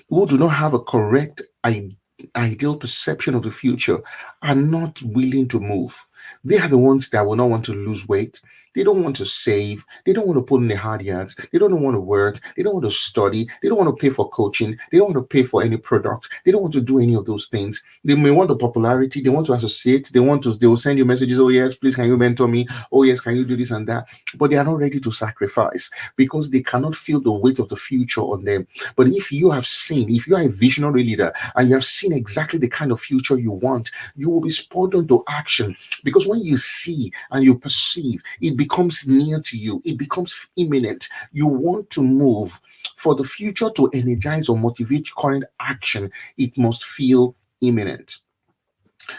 who do not have a correct ideal perception of the future are not willing to move. They are the ones that will not want to lose weight. They don't want to save. They don't want to put in the hard yards. They don't want to work. They don't want to study. They don't want to pay for coaching. They don't want to pay for any product. They don't want to do any of those things. They may want the popularity. They want to associate. They will send you messages. Oh yes, please, can you mentor me? Oh yes, can you do this and that? But they are not ready to sacrifice because they cannot feel the weight of the future on them. But if you are a visionary leader and you have seen exactly the kind of future you want, you will be spurred on to action. Because when you see and you perceive, it becomes near to you. It becomes imminent. You want to move. For the future to energize or motivate current action, it must feel imminent.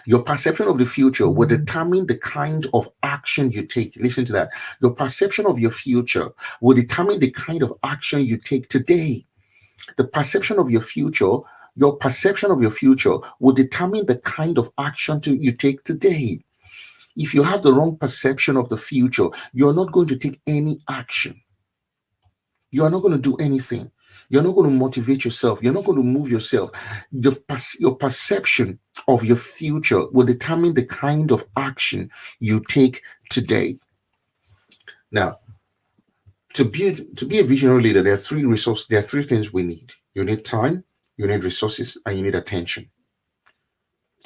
Your perception of the future will determine the kind of action you take. Listen to that. Your perception of your future will determine the kind of action you take today. The perception of your future, your perception of your future will determine the kind of action you take today. If you have the wrong perception of the future, you're not going to take any action. You are not going to do anything. You're not going to motivate yourself. You're not going to move yourself. Your perception of your future will determine the kind of action you take today. Now, to be a visionary leader, there are three things we need. You need time, you need resources, and you need attention.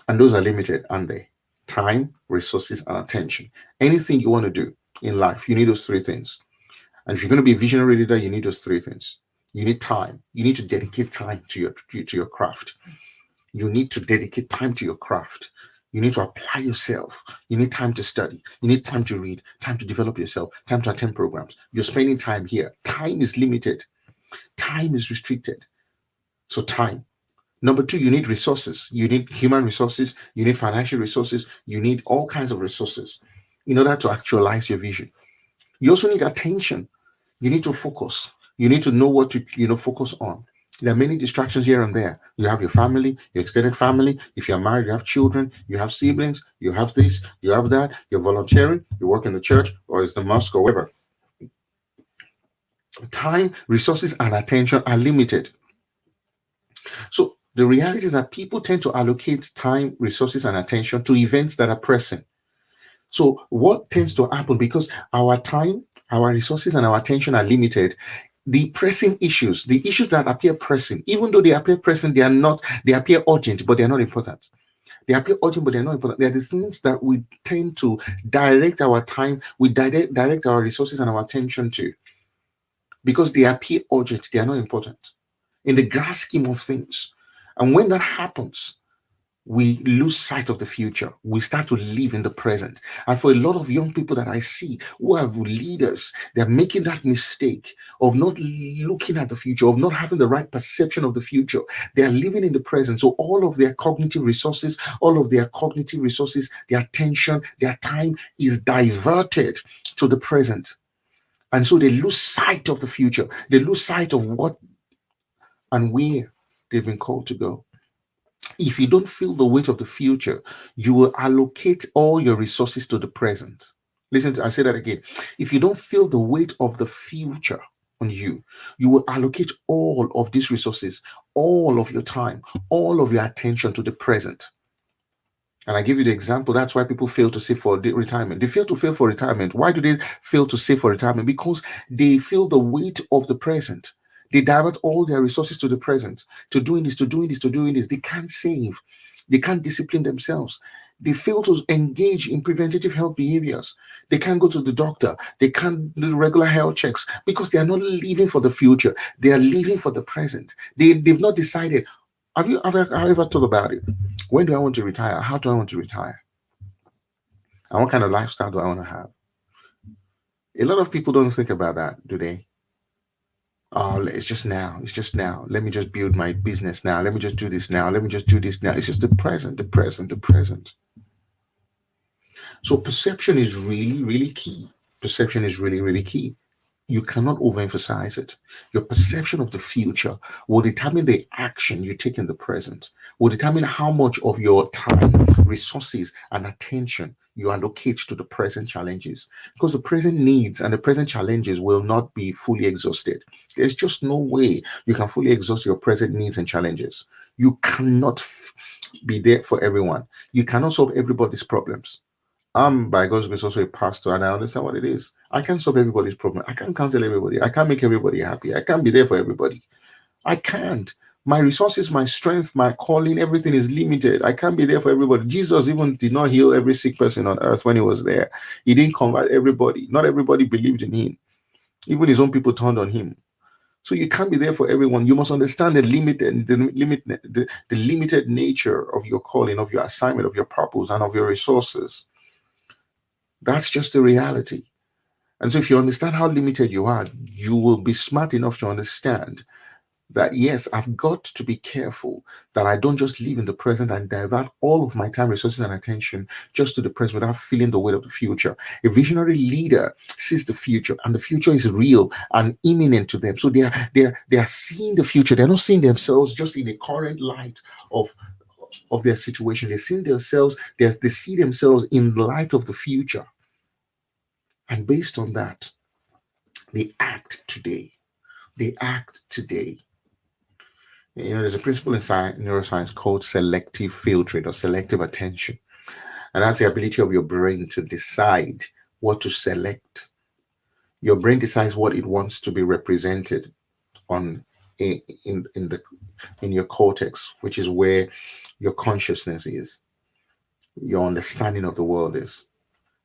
And those are limited, aren't they? Time, resources, and attention. Anything you want to do in life, you need those three things. And if you're going to be a visionary leader, you need those three things. You need time. You need to dedicate time to your craft. You need to dedicate time to your craft. You need to apply yourself. You need time to study. You need time to read, time to develop yourself, time to attend programs. You're spending time here. Time is limited. Time is restricted. So time. Number two, you need resources. You need human resources. You need financial resources. You need all kinds of resources in order to actualize your vision. You also need attention. You need to focus. You need to know what to focus on. There are many distractions here and there. You have your family, your extended family. If you're married, you have children, you have siblings, you have this, you have that. You're volunteering, you work in the church, or it's the mosque, or whatever. Time, resources, and attention are limited. So the reality is that people tend to allocate time, resources, and attention to events that are pressing. So what tends to happen, because our time, our resources, and our attention are limited, the pressing issues, the issues that appear pressing, even though they appear pressing, they appear urgent, but they're not important. They appear urgent, but they're not important. They're the things that we tend to direct our time, we direct our resources and our attention to, because they appear urgent, they are not important in the grand scheme of things. And when that happens, we lose sight of the future. We start to live in the present. And for a lot of young people that I see who have leaders, they're making that mistake of not looking at the future, of not having the right perception of the future. They are living in the present. So all of their cognitive resources, their attention, their time is diverted to the present. And so they lose sight of the future. They lose sight of what and where they've been called to go. If you don't feel the weight of the future, you will allocate all your resources to the present. Listen, I say that again. If you don't feel the weight of the future on you, you will allocate all of these resources, all of your time, all of your attention to the present. And I give you the example. That's why people fail to save for retirement. They fail to fail for retirement. Why do they fail to save for retirement? Because they feel the weight of the present. They divert all their resources to the present, to doing this, to doing this, to doing this. They can't save. They can't discipline themselves. They fail to engage in preventative health behaviors. They can't go to the doctor. They can't do regular health checks because they are not living for the future. They are living for the present. They've not decided. Have you ever thought about it? When do I want to retire? How do I want to retire? And what kind of lifestyle do I want to have? A lot of people don't think about that, do they? Oh, it's just now. It's just now. Let me just build my business now. Let me just do this now. Let me just do this now. It's just the present, the present, the present. So perception is really, really key. Perception is really, really key. You cannot overemphasize it. Your perception of the future will determine the action you take in the present, will determine how much of your time, resources, and attention you allocate to the present challenges. Because the present needs and the present challenges will not be fully exhausted. There's just no way you can fully exhaust your present needs and challenges. You cannot be there for everyone. You cannot solve everybody's problems. I'm by God's grace also a pastor, and I understand what it is. I can't solve everybody's problem. I can't counsel everybody. I can't make everybody happy. I can't be there for everybody. I can't. My resources, my strength, my calling, everything is limited. I can't be there for everybody. Jesus even did not heal every sick person on earth when he was there. He didn't convert everybody. Not everybody believed in him. Even his own people turned on him. So you can't be there for everyone. You must understand the limited nature of your calling, of your assignment, of your purpose, and of your resources. That's just the reality. And so, if you understand how limited you are, you will be smart enough to understand that, yes, I've got to be careful that I don't just live in the present and divert all of my time, resources, and attention just to the present without feeling the weight of the future. A visionary leader sees the future, and the future is real and imminent to them. So they are seeing the future. They're not seeing themselves just in the current light of their situation. They're seeing themselves, they see themselves in the light of the future. And based on that, they act today. They act today. There's a principle in neuroscience called selective filtering or selective attention. And that's the ability of your brain to decide what to select. Your brain decides what it wants to be represented on in your cortex, which is where your consciousness is, your understanding of the world is.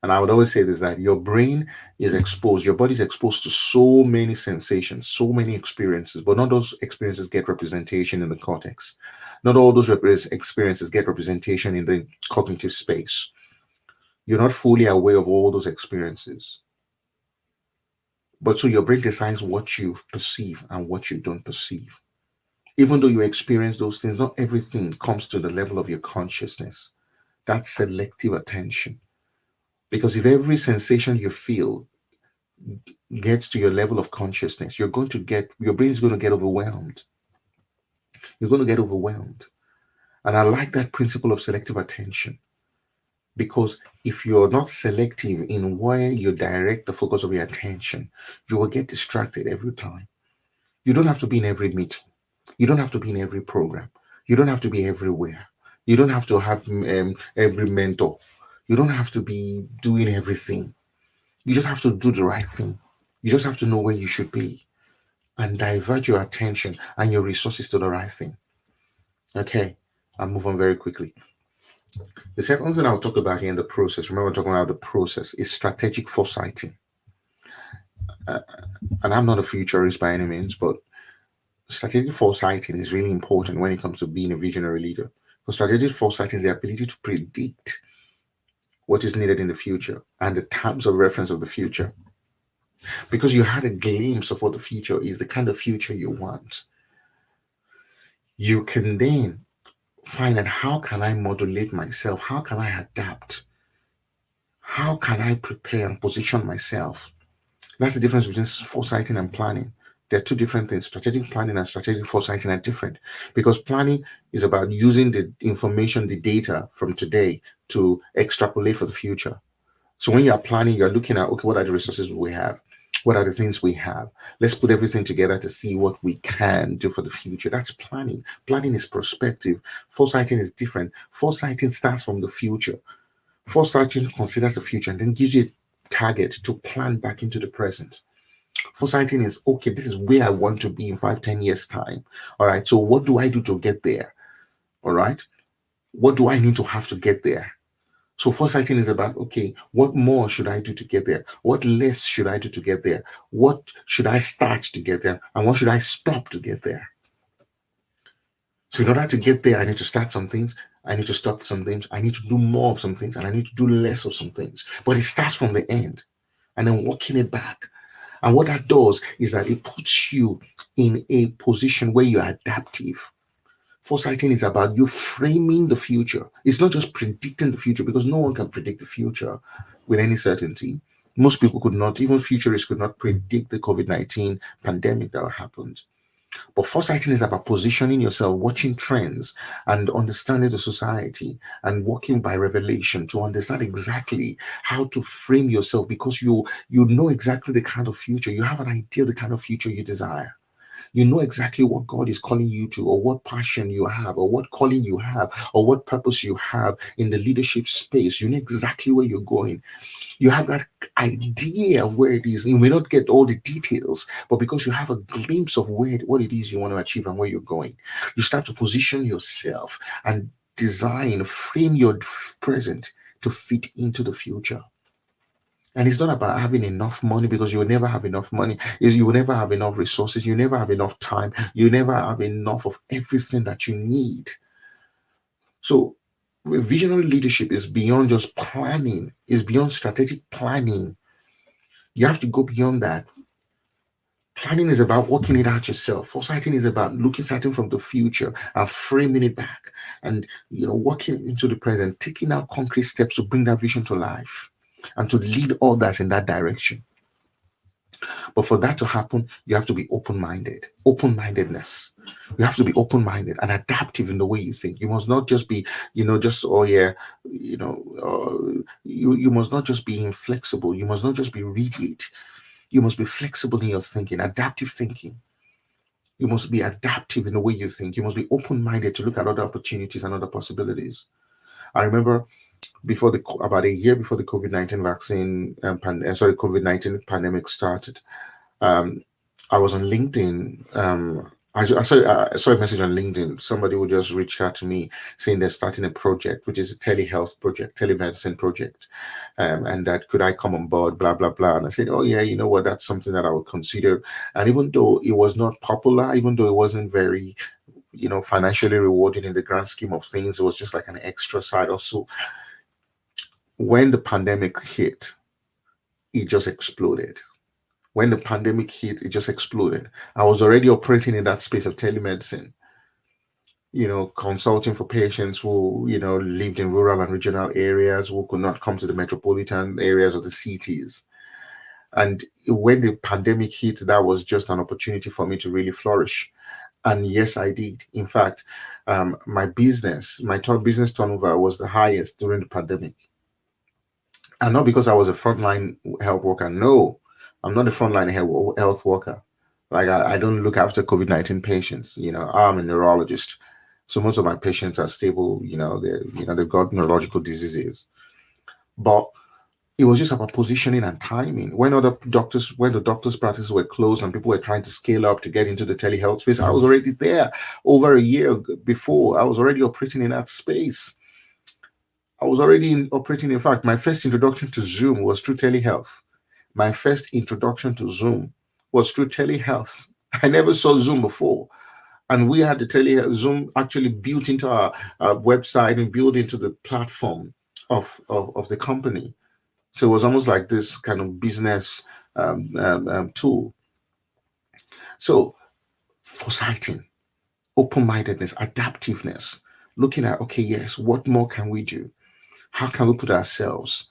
And I would always say this, that your brain is exposed, your body is exposed to so many sensations, so many experiences, but not those experiences get representation in the cortex. Not all those experiences get representation in the cognitive space. You're not fully aware of all those experiences. But so your brain decides what you perceive and what you don't perceive. Even though you experience those things, not everything comes to the level of your consciousness. That's selective attention. Because if every sensation you feel gets to your level of consciousness, your brain is going to get overwhelmed. You're going to get overwhelmed. And I like that principle of selective attention, because if you're not selective in where you direct the focus of your attention, you will get distracted every time. You don't have to be in every meeting. You don't have to be in every program. You don't have to be everywhere. You don't have to have every mentor. You don't have to be doing everything. You just have to do the right thing. You just have to know where you should be and divert your attention and your resources to the right thing. Okay, I'll move on very quickly. The second thing I'll talk about here in the process, remember, talking about the process, is strategic foresighting. Uh, and I'm not a futurist by any means, but strategic foresighting is really important when it comes to being a visionary leader. So strategic foresight is the ability to predict what is needed in the future and the terms of reference of the future. Because you had a glimpse of what the future is, the kind of future you want, you can then find out, how can I modulate myself? How can I adapt? How can I prepare and position myself? That's the difference between foresighting and planning. They're two different things. Strategic planning and strategic foresighting are different, because planning is about using the information, the data from today to extrapolate for the future. So when you're planning, you're looking at, okay, what are the resources we have? What are the things we have? Let's put everything together to see what we can do for the future. That's planning. Planning is prospective. Foresighting is different. Foresighting starts from the future. Foresighting considers the future and then gives you a target to plan back into the present. Foresighting is, okay, this is where I want to be in 5, 10 years' time. All right. So what do I do to get there? All right. What do I need to have to get there? So foresighting is about, okay, what more should I do to get there? What less should I do to get there? What should I start to get there? And what should I stop to get there? So in order to get there, I need to start some things. I need to stop some things. I need to do more of some things, and I need to do less of some things. But it starts from the end and then working it back. And what that does is that it puts you in a position where you're adaptive. Foresighting is about you framing the future. It's not just predicting the future, because no one can predict the future with any certainty. Most people could not, even futurists could not predict the COVID-19 pandemic that happened. But foresighting is about positioning yourself, watching trends, and understanding the society, and working by revelation to understand exactly how to frame yourself, because you know exactly the kind of future. You have an idea of the kind of future you desire. You know exactly what God is calling you to, or what passion you have, or what calling you have, or what purpose you have in the leadership space. You know exactly where you're going. You have that idea of where it is. You may not get all the details, but because you have a glimpse of what it is you want to achieve and where you're going, you start to position yourself and design, frame your present to fit into the future. And it's not about having enough money, because you will never have enough money. Is you will never have enough resources. You never have enough time. You never have enough of everything that you need. So visionary leadership is beyond just planning, is beyond strategic planning. You have to go beyond that. Planning is about working it out yourself. Foresighting is about looking starting from the future and framing it back, and working into the present, taking out concrete steps to bring that vision to life and to lead others in that direction. But for that to happen, you have to be open-minded. Open-mindedness. You have to be open-minded and adaptive in the way you think. You must not just be, just, oh yeah, you must not just be inflexible. You must not just be rigid. You must be flexible in your thinking, adaptive thinking. You must be adaptive in the way you think. You must be open-minded to look at other opportunities and other possibilities. I remember about a year before the COVID-19 vaccine, COVID-19 pandemic started, um, I was on LinkedIn. I saw a message on LinkedIn. Somebody would just reach out to me saying they're starting a project, which is a telehealth project, telemedicine project, and that could I come on board, blah blah blah. And I said, oh yeah, you know what, that's something that I would consider. And even though it was not popular, even though it wasn't very, financially rewarding in the grand scheme of things, it was just like an extra side also. When the pandemic hit, it just exploded. When the pandemic hit, it just exploded. I was already operating in that space of telemedicine, consulting for patients who, lived in rural and regional areas, who could not come to the metropolitan areas of the cities. And when the pandemic hit, that was just an opportunity for me to really flourish. And yes, I did. In fact, my top business turnover was the highest during the pandemic. And not because I was a frontline health worker. No, I'm not a frontline health worker. Like I don't look after COVID-19 patients. I'm a neurologist. So most of my patients are stable, they've got neurological diseases. But it was just about positioning and timing. When the doctors' practices were closed and people were trying to scale up to get into the telehealth space, I was already there over a year before. I was already operating in that space. I was already operating. In fact, my first introduction to Zoom was through telehealth. My first introduction to Zoom was through telehealth. I never saw Zoom before. And we had the Zoom actually built into our website and built into the platform of the company. So it was almost like this kind of business tool. So foresighting, open-mindedness, adaptiveness, looking at, okay, yes, what more can we do? How can we put ourselves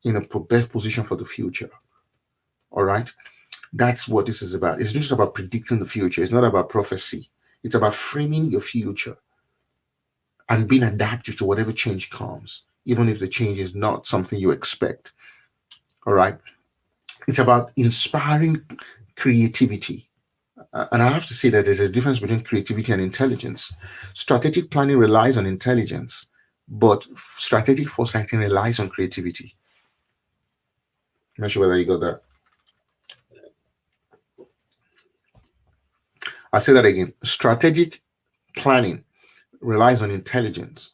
in a best position for the future? All right. That's what this is about. It's not just about predicting the future. It's not about prophecy. It's about framing your future and being adaptive to whatever change comes, even if the change is not something you expect. All right. It's about inspiring creativity. And I have to say that there's a difference between creativity and intelligence. Strategic planning relies on intelligence, but strategic foresighting relies on creativity. I'm not sure whether you got that. I'll say that again. Strategic planning relies on intelligence.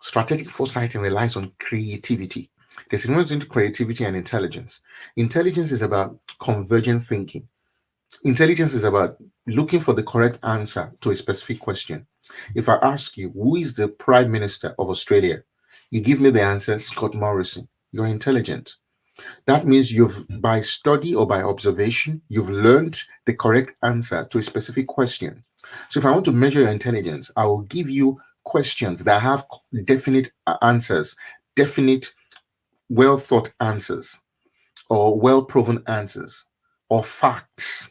Strategic foresighting relies on creativity. There's a difference between creativity and intelligence. Intelligence is about convergent thinking. Intelligence is about looking for the correct answer to a specific question. If I ask you, who is the Prime Minister of Australia? You give me the answer, Scott Morrison. You're intelligent. That means you've, by study or by observation, you've learned the correct answer to a specific question. So if I want to measure your intelligence, I will give you questions that have definite answers, definite, well thought answers, or well proven answers, or facts.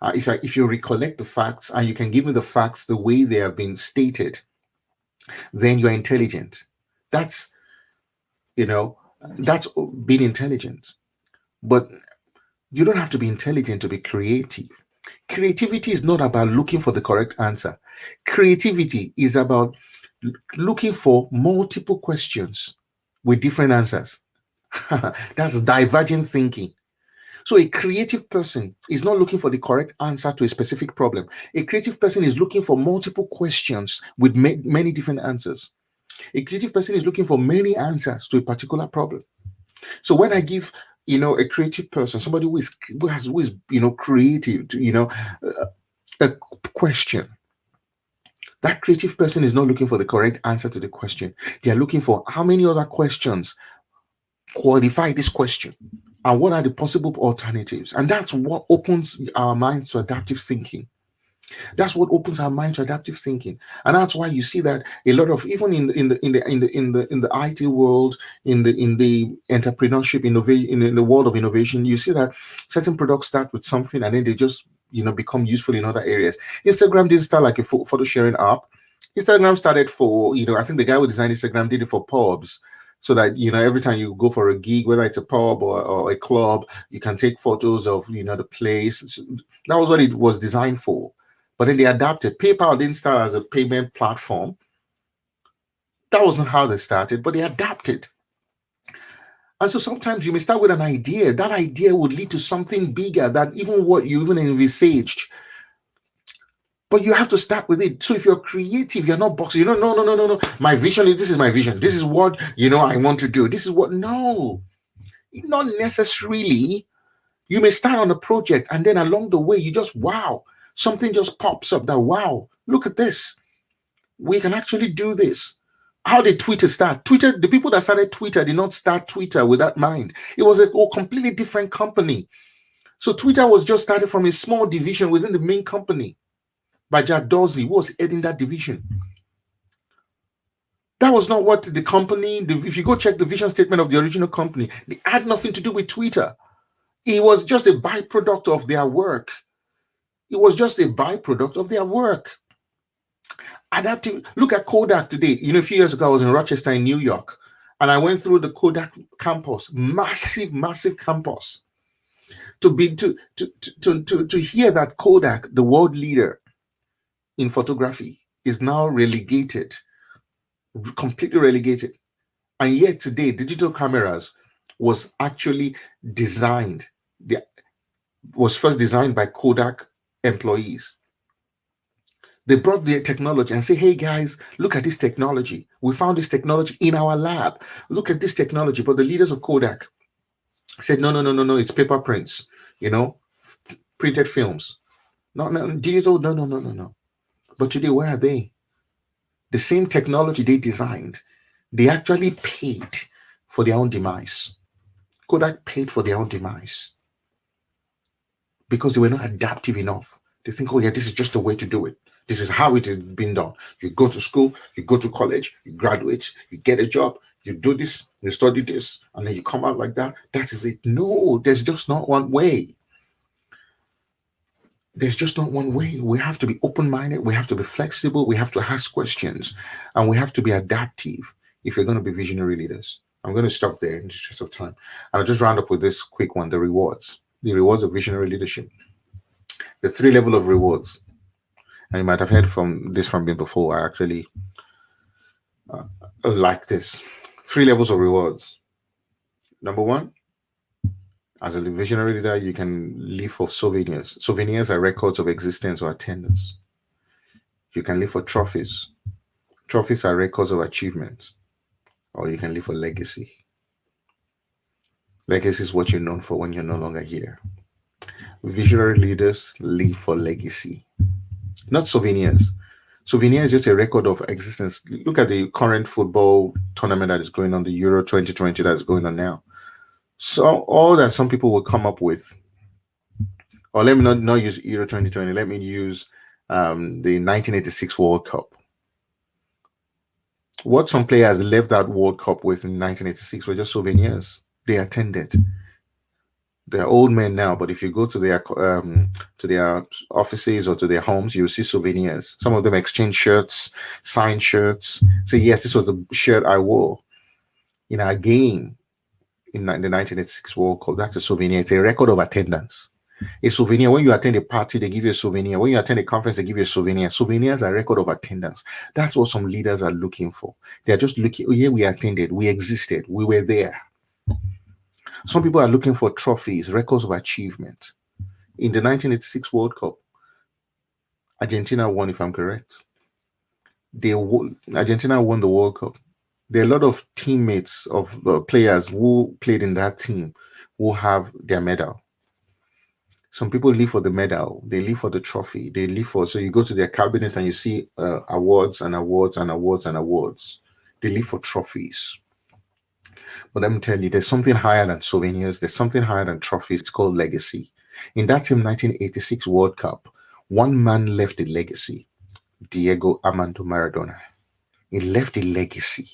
If you recollect the facts and you can give me the facts the way they have been stated, then you're intelligent. That's, you know, that's being intelligent. But you don't have to be intelligent to be creative. Creativity is not about looking for the correct answer. Creativity is about looking for multiple questions with different answers. That's divergent thinking. So a creative person is not looking for the correct answer to a specific problem. A creative person is looking for multiple questions with many different answers. A creative person is looking for many answers to a particular problem. So when I give, a creative person, somebody who is creative, a question, that creative person is not looking for the correct answer to the question. They are looking for how many other questions qualify this question and what are the possible alternatives. And that's what opens our minds to adaptive thinking. That's what opens our mind to adaptive thinking, and that's why you see that a lot of, even in the IT world, in the entrepreneurship innovation, in the world of innovation, you see that certain products start with something and then they just become useful in other areas. Instagram didn't start like a photo sharing app. Instagram started for, I think the guy who designed Instagram did it for pubs. So that, every time you go for a gig, whether it's a pub or a club, you can take photos of, the place. That was what it was designed for. But then they adapted. PayPal didn't start as a payment platform. That was not how they started, but they adapted. And so sometimes you may start with an idea. That idea would lead to something bigger than even what you even envisaged. But you have to start with it. So if you're creative, you're not boxing. No. My vision is, this is my vision. This is what, I want to do. This is what, no. Not necessarily. You may start on a project and then along the way, you just, wow. Something just pops up that, wow, look at this. We can actually do this. How did Twitter start? The people that started Twitter did not start Twitter with that mind. It was a completely different company. So Twitter was just started from a small division within the main company by Jack Dorsey, who was heading that division. That was not what the company, if you go check the vision statement of the original company, they had nothing to do with Twitter. It was just a byproduct of their work. It was just a byproduct of their work. Adaptive. Look at Kodak today. A few years ago, I was in Rochester, in New York, and I went through the Kodak campus, massive campus, to hear that Kodak, the world leader in photography, is now relegated, completely relegated. And yet today, digital cameras was actually designed, was first designed by Kodak employees. They brought their technology and say, hey guys, look at this technology. We found this technology in our lab. Look at this technology. But the leaders of Kodak said, no, it's paper prints, printed films. No, diesel, no, no, no, no, no. But today, where are they? The same technology they designed, they actually paid for their own demise. Kodak paid for their own demise because they were not adaptive enough. They think, oh yeah, this is just the way to do it. This is how it has been done. You go to school, you go to college, you graduate, you get a job, you do this, you study this, and then you come out like that. That is it. No, there's just not one way. There's just not one way. We have to be open-minded, we have to be flexible, we have to ask questions, and we have to be adaptive if you're going to be visionary leaders. I'm going to stop there in the interest of time. And I'll just round up with this quick one, the rewards. The rewards of visionary leadership. The three level of rewards. And you might have heard from me before. I actually like this. Three levels of rewards. Number one, as a visionary leader, you can live for souvenirs. Souvenirs are records of existence or attendance. You can live for trophies. Trophies are records of achievement. Or you can live for legacy. Legacy is what you're known for when you're no longer here. Visionary leaders live for legacy, not souvenirs. Souvenir is just a record of existence. Look at the current football tournament that is going on, the Euro 2020 that is going on now. So all that some people will come up with, or let me not use Euro 2020, let me use the 1986 World Cup. What some players left that World Cup with in 1986 were just souvenirs. They attended. They're old men now, but if you go to their offices or to their homes, you'll see souvenirs. Some of them exchange shirts, signed shirts. Say, yes, this was the shirt I wore in our game in the 1986 World Cup. That's a souvenir. It's a record of attendance. A souvenir, when you attend a party, they give you a souvenir. When you attend a conference, they give you a souvenir. Souvenirs are a record of attendance. That's what some leaders are looking for. They're just looking, oh yeah, we attended, we existed, we were there. Some people are looking for trophies, records of achievement. In the 1986 World Cup, Argentina won, if I'm correct. Argentina won the World Cup. There are a lot of teammates of players who played in that team who have their medal. Some people live for the medal. They live for the trophy. They live for, so you go to their cabinet and you see awards and awards and awards and awards. They live for trophies. But let me tell you, there's something higher than souvenirs. There's something higher than trophies. It's called legacy. In that same 1986 World Cup, one man left a legacy, Diego Armando Maradona. He left a legacy.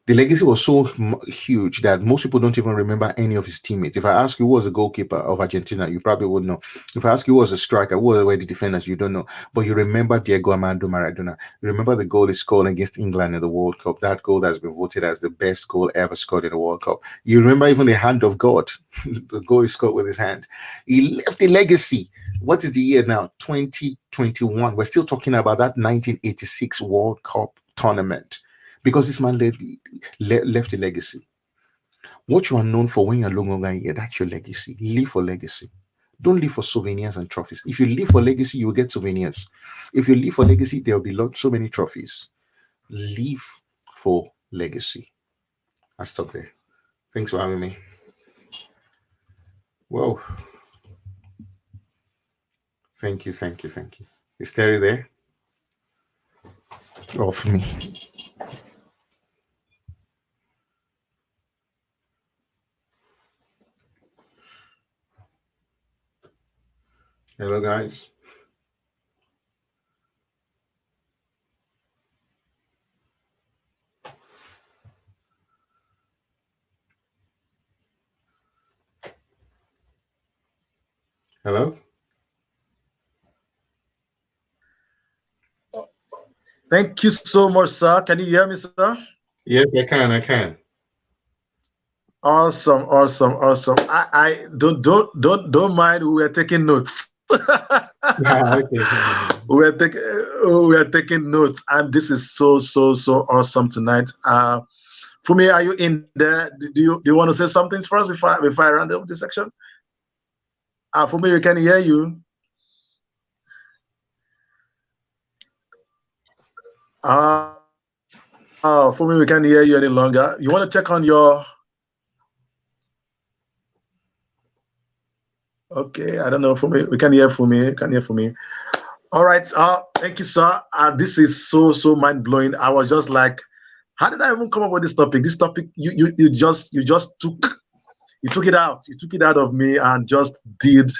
The legacy was so huge that most people don't even remember any of his teammates. If I ask you who was the goalkeeper of Argentina, you probably wouldn't know. If I ask you who was a striker, who were the defenders, you don't know. But you remember Diego Armando Maradona. You remember the goal he scored against England in the World Cup. That goal that's been voted as the best goal ever scored in the World Cup. You remember even the hand of God, the goal he scored with his hand. He left a legacy. What is the year now? 2021. We're still talking about that 1986 World Cup tournament. Because this man left a legacy. What you are known for when you're no longer here, that's your legacy. Live for legacy. Don't live for souvenirs and trophies. If you live for legacy, you will get souvenirs. If you live for legacy, there will be so many trophies. Live for legacy. I'll stop there. Thanks for having me. Whoa. Thank you. Is Terry there? Off me. Hello, guys. Hello? Thank you so much, sir. Can you hear me, sir? Yes, I can. Awesome. I don't mind. We are taking notes. Okay. we are taking notes, and this is so awesome tonight. For me, are you in there? Do you want to say something first before I round up this section? For me, we can hear you. For me, we can't hear you any longer. You want to check on your... Okay, I don't know for me. We can hear for me. Can hear for me. All right. Thank you, sir. This is so mind blowing. I was just like, how did I even come up with this topic? This topic, you just took it out. You took it out of me and just did.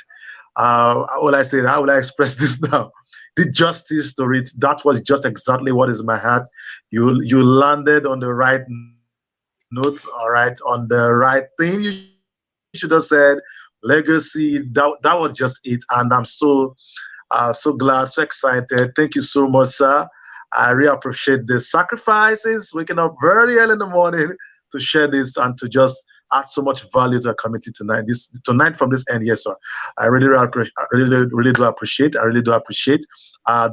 How will I say it? How will I express this now? Did justice to it. That was just exactly what is in my heart. You landed on the right note. All right, on the right thing. You should have said legacy. That was just it. And I'm so glad, so excited. Thank you so much, sir. I really appreciate the sacrifices, waking up very early in the morning to share this and to just add so much value to our community tonight. This tonight from this end, yes, sir. I really do appreciate. I really do appreciate.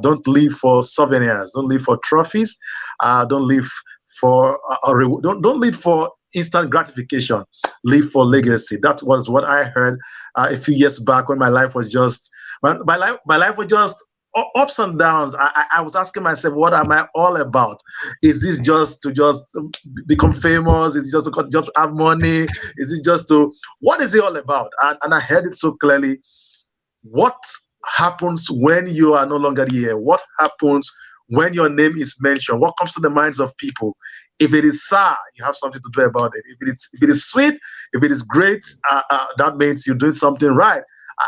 Don't live for souvenirs. Don't live for trophies. Don't live for don't live for instant gratification. Live for legacy. That was what I heard a few years back when my life was just my life was just ups and downs. I was asking myself, what am I all about? Is this just to just become famous? Is it just to have money? Is it just to what is it all about? And I heard it so clearly. What happens when you are no longer here? What happens when your name is mentioned? What comes to the minds of people? If it is sour, you have something to do about it. If it is sweet, if it is great, that means you're doing something right.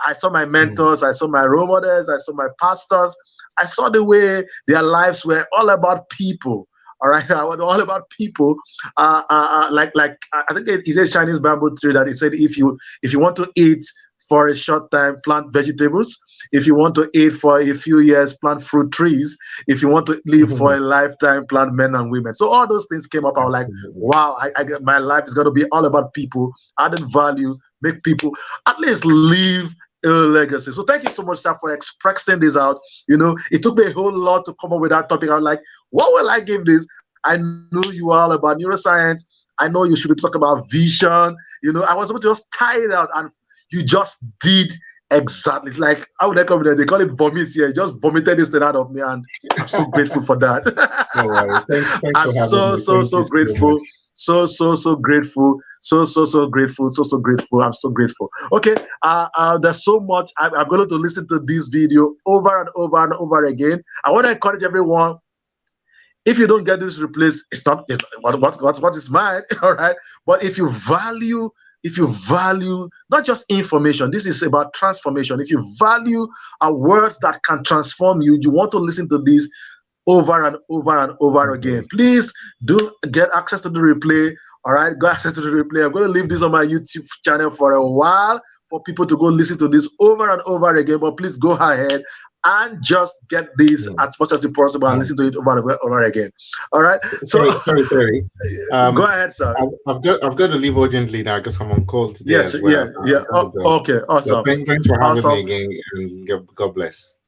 I saw my mentors, I saw my role models, I saw my pastors. I saw the way their lives were all about people. All right, all about people. Like I think it's a Chinese bamboo tree that he said if you want to eat for a short time, plant vegetables. If you want to eat for a few years, plant fruit trees. If you want to live for a lifetime, plant men and women. So all those things came up. I was like, Absolutely. wow, my life is going to be all about people, adding value, make people at least live a legacy. So thank you so much, sir, for expressing this out. It took me a whole lot to come up with that topic. I was like, what will I give this? I know you are all about neuroscience. I know you should be talking about vision. I was able to just tie it out, and you just did exactly. It's like, how would I come there? They call it vomit here. You just vomited this thing out of me, and I'm so grateful for that. No worries. Thanks I'm for having so me. so Thank you so so much. grateful. So grateful. So grateful. So grateful. I'm so grateful. Okay. There's so much. I'm going to listen to this video over and over and over again. I want to encourage everyone, if you don't get this replaced, it's not it's, what is mine. All right. But if you value not just information, this is about transformation. If you value words that can transform you, you want to listen to this over and over and over again. Mhm. Please do get access to the replay. All right, go access to the replay. I'm going to leave this on my YouTube channel for a while for people to go listen to this over and over again. But please go ahead and just get this Yeah. as much as possible and listen to it over and over again. All right. So Sorry. go Um, ahead, sir. I've got to leave urgently now because I'm on call today Yes, as well. yeah, So yeah. I've got to go. Okay, So awesome, thanks for having me awesome. again, and God bless.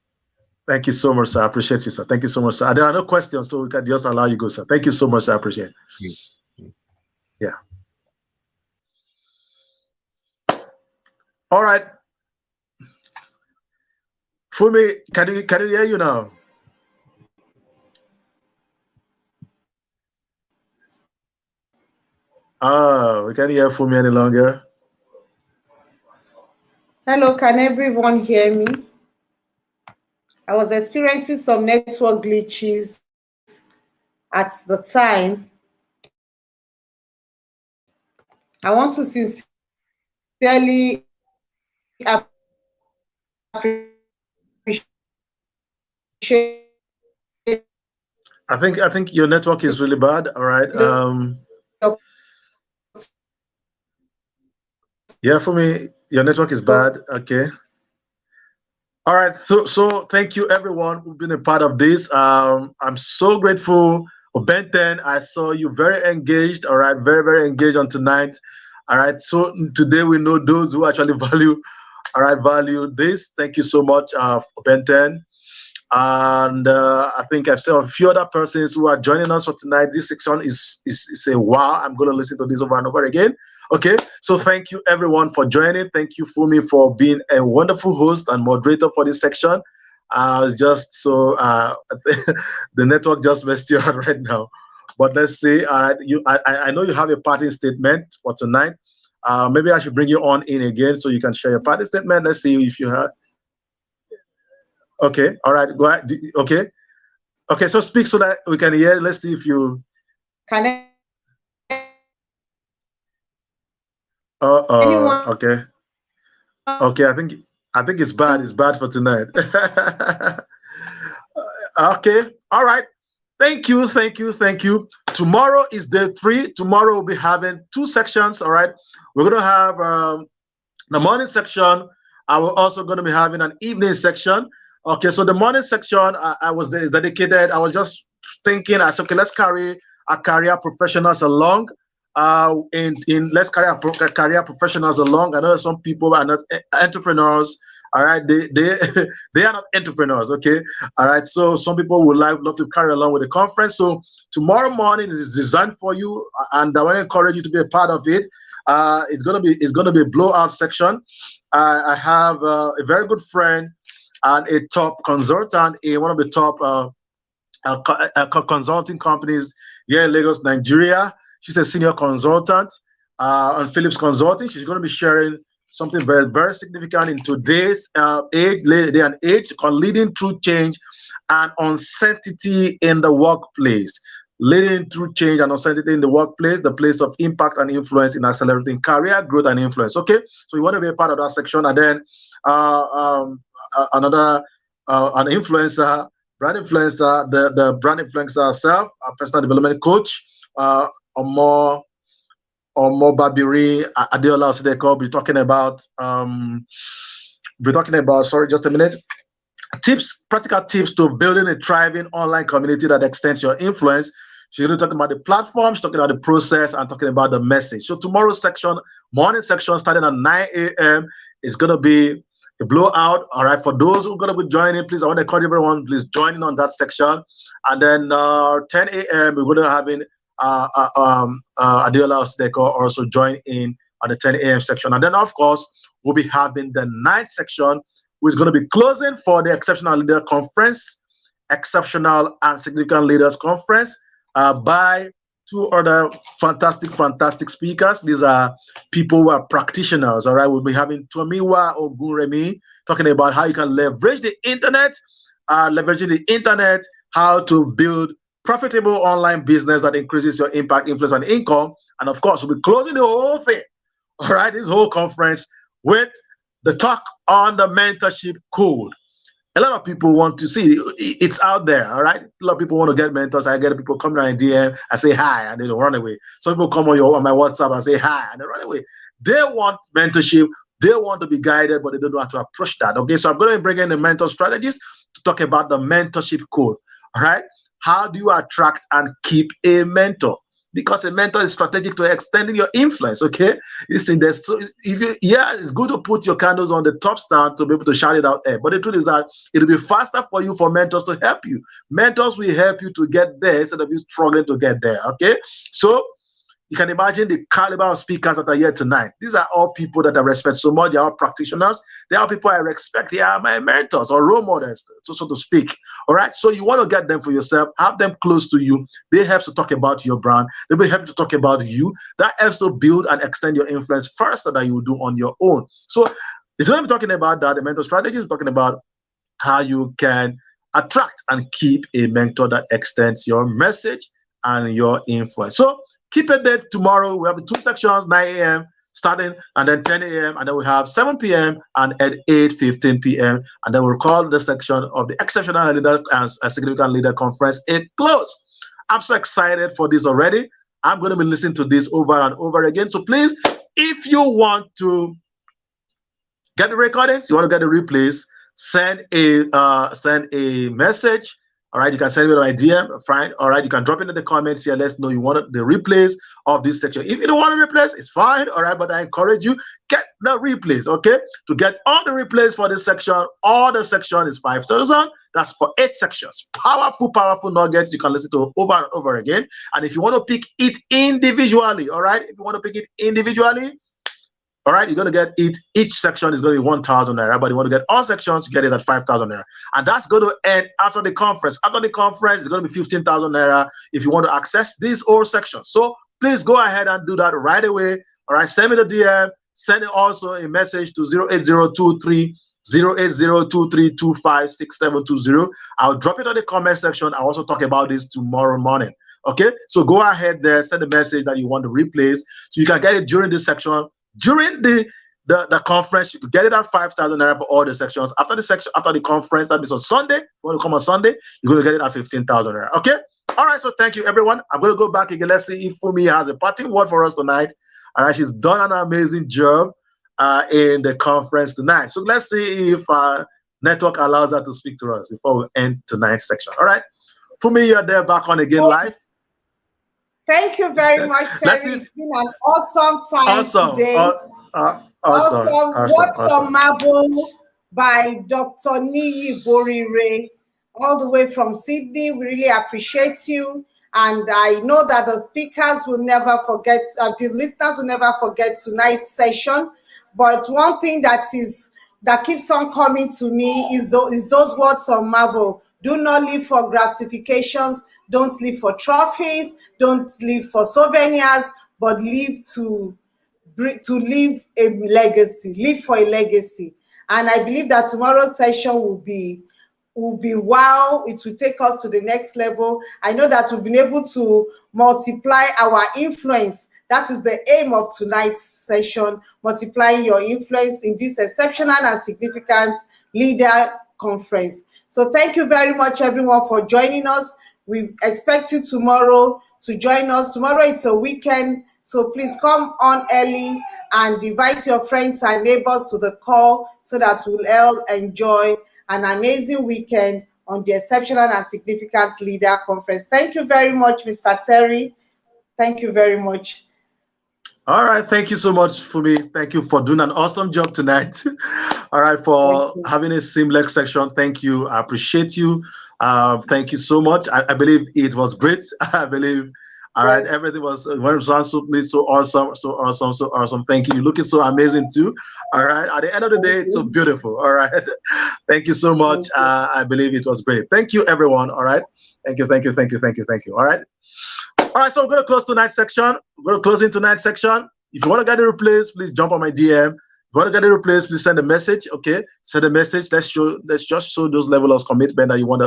Thank you so much, sir. I appreciate you, sir. Thank you so much, sir. There are no questions, so we can just allow you go, sir. Thank you so much. I appreciate it. Yeah. All right. Fumi, can you hear you now? We can't hear Fumi any longer. Hello, can everyone hear me? I was experiencing some network glitches at the time. I want to sincerely appreciate I think your network is really bad. All right. the Yeah, Fumi, your network is bad. Okay. All right. So thank you everyone who's been a part of this. I'm so grateful. Benten, I saw you very engaged. All right, very, very engaged on tonight. All right. So today we know those who actually value, all right, value this. Thank you so much, Benten. And I think I've seen a few other persons who are joining us for tonight. This section is a wow. I'm going to listen to this over and over again. Okay, so thank you everyone for joining. Thank you, Fumi, for being a wonderful host and moderator for this section. It's just so the network just messed you out right now. But let's see. All right, I know you have a parting statement for tonight. Maybe I should bring you on in again so you can share your party statement. Let's see if you have. Okay, all right, go ahead. Okay, okay. So speak so that we can hear. Let's see if you. Can anyone? Okay, okay. I think it's bad. It's bad for tonight. Okay, all right. Thank you, thank you, thank you. Tomorrow is day 3. Tomorrow we'll be having 2 sections. All right, we're gonna have the morning section. I will also going to be having an evening section. Okay, so the morning section I was is dedicated. I was just thinking, I said, okay, let's carry our career professionals along. In let's carry our career professionals along. I know some people are not entrepreneurs. All right, they they are not entrepreneurs. Okay, all right. So some people would love to carry along with the conference. So tomorrow morning is designed for you, and I want to encourage you to be a part of it. It's gonna be a blowout section. I have a very good friend and a top consultant in one of the top consulting companies here in Lagos, Nigeria. She's a senior consultant on Philips Consulting. She's going to be sharing something very, very significant in today's day and age, on leading through change and uncertainty in the workplace. Leading through change and uncertainty in the workplace, the place of impact and influence in accelerating career growth and influence. Okay, so you want to be a part of that section, and then another an influencer, brand influencer, the brand influencer herself, a personal development coach, Omo Babiri Adeola Osideko, be talking about sorry, just a minute. Tips, practical tips to building a thriving online community that extends your influence. She's going to talk about the platform, she's talking about the process, and talking about the message. So tomorrow's section, morning section, starting at 9 a.m. is going to be a blowout. All right, for those who are going to be joining, please, I want to encourage everyone, please join in on that section. And then 10 a.m. we're going to have Adeola Osideko also join in on the 10 a.m. section. And then, of course, we'll be having the night section, which is going to be closing for the Exceptional Leader Conference, Exceptional and Significant Leaders Conference, by 2 other fantastic speakers. These are people who are practitioners. All right, we'll be having Tomiwa Ogunremi talking about how you can leverage the internet, leveraging the internet, how to build profitable online business that increases your impact, influence, and income. And of course, we'll be closing the whole thing, all right, this whole conference with the talk on the mentorship code. A lot of people want to see it's out there, all right? A lot of people want to get mentors. I get people coming on my DM, I say hi, and they don't run away. Some people come on my WhatsApp and say hi, and they run away. They want mentorship, they want to be guided, but they don't know how to approach that. Okay, so I'm going to bring in the mentor strategist to talk about the mentorship code, all right? How do you attract and keep a mentor? Because a mentor is strategic to extending your influence. Okay, listen, it's good to put your candles on the top stand to be able to shout it out there. But the truth is that it'll be faster for you for mentors to help you. Mentors will help you to get there instead of you struggling to get there. Okay, so you can imagine the caliber of speakers that are here tonight. These are all people that I respect so much. They are all practitioners. They are people I respect. They are my mentors or role models, so to speak. All right. So you want to get them for yourself. Have them close to you. They help to talk about your brand. They will help to talk about you. That helps to build and extend your influence faster than you do on your own. So it's going to be talking about that. The mentor strategy is talking about how you can attract and keep a mentor that extends your message and your influence. So keep it there tomorrow. We have the 2 sections, 9 a.m. starting, and then 10 a.m. and then we have 7 p.m. and at 8:15 p.m. and then we'll call the section of the Exceptional Leader and Significant Leader Conference a close. I'm so excited for this already. I'm going to be listening to this over and over again. So please, if you want to get the recordings, you want to get the replays, send a message. All right, you can send me my DM, fine. All right, you can drop into the comments here. Let's know you want the replays of this section. If you don't want the replays, it's fine. All right, but I encourage you, get the replays, okay? To get all the replays for this section, all the section is 5,000. That's for 8 sections. Powerful nuggets you can listen to over and over again. And if you want to pick it individually, all right? If you want to pick it individually, all right, you're going to get it. Each section is going to be 1,000 naira, but you want to get all sections, you get it at 5,000 naira. And that's going to end after the conference. After the conference, it's going to be 15,000 naira if you want to access these all sections. So please go ahead and do that right away. All right, send me the DM. Send it also a message to 08023 08023256720. I'll drop it on the comment section. I'll also talk about this tomorrow morning. Okay, so go ahead there, send a message that you want to replace, so you can get it during this section, during the conference. You could get it at 5,000 naira for all the sections. After the section, after the conference, that means on Sunday. You want to come on Sunday, you're going to get it at 15,000 naira. Okay. All right. So thank you, everyone. I'm going to go back again. Let's see if Fumi has a parting word for us tonight. All right. She's done an amazing job in the conference tonight. So let's see if network allows her to speak to us before we end tonight's section. All right. Fumi, you're there back on again live. Thank you very much, Terry. It's been an awesome time today. Awesome. What's a Marble by Dr. Niyi Borire, all the way from Sydney. We really appreciate you. And I know that the speakers will never forget, the listeners will never forget tonight's session. But one thing that keeps on coming to me is those words of Marble. Do not live for gratifications. Don't live for trophies. Don't live for souvenirs, but live to live a legacy. Live for a legacy. And I believe that tomorrow's session will be wow. It will take us to the next level. I know that we've been able to multiply our influence. That is the aim of tonight's session, multiplying your influence in this exceptional and significant leader conference. So thank you very much, everyone, for joining us. We expect you tomorrow to join us. Tomorrow it's a weekend, so please come on early and invite your friends and neighbors to the call so that we'll all enjoy an amazing weekend on the Exceptional and Significant Leader Conference. Thank you very much, Mr. Terry. Thank you very much. All right. Thank you so much, Fumi. Thank you for doing an awesome job tonight. All right, for having a seamless section. Thank you. I appreciate you. Thank you so much. I believe it was great. I believe, all right, everything was smoothly, so awesome, so awesome, so awesome. Thank you. You're looking so amazing too. All right. At the end of the day, it's so beautiful. All right. Thank you so much. I believe it was great. Thank you, everyone. All right. Thank you. Thank you. Thank you. Thank you. Thank you. All right. All right, so we're going to close tonight's section. We're going to close in tonight's section. If you want to get it replaced, please jump on my DM. If you want to get it replaced, please send a message. Okay, send a message. Let's just show those level of commitment that you want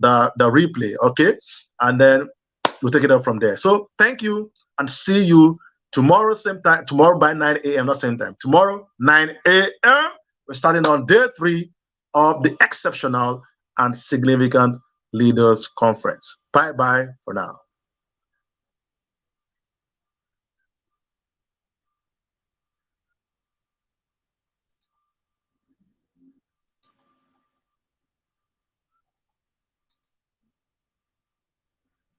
the replay. Okay, and then we'll take it up from there. So thank you, and see you tomorrow same time. Tomorrow by 9 a.m. Not same time. Tomorrow 9 a.m. We're starting on day 3 of the Exceptional and Significant Leaders Conference. Bye bye for now.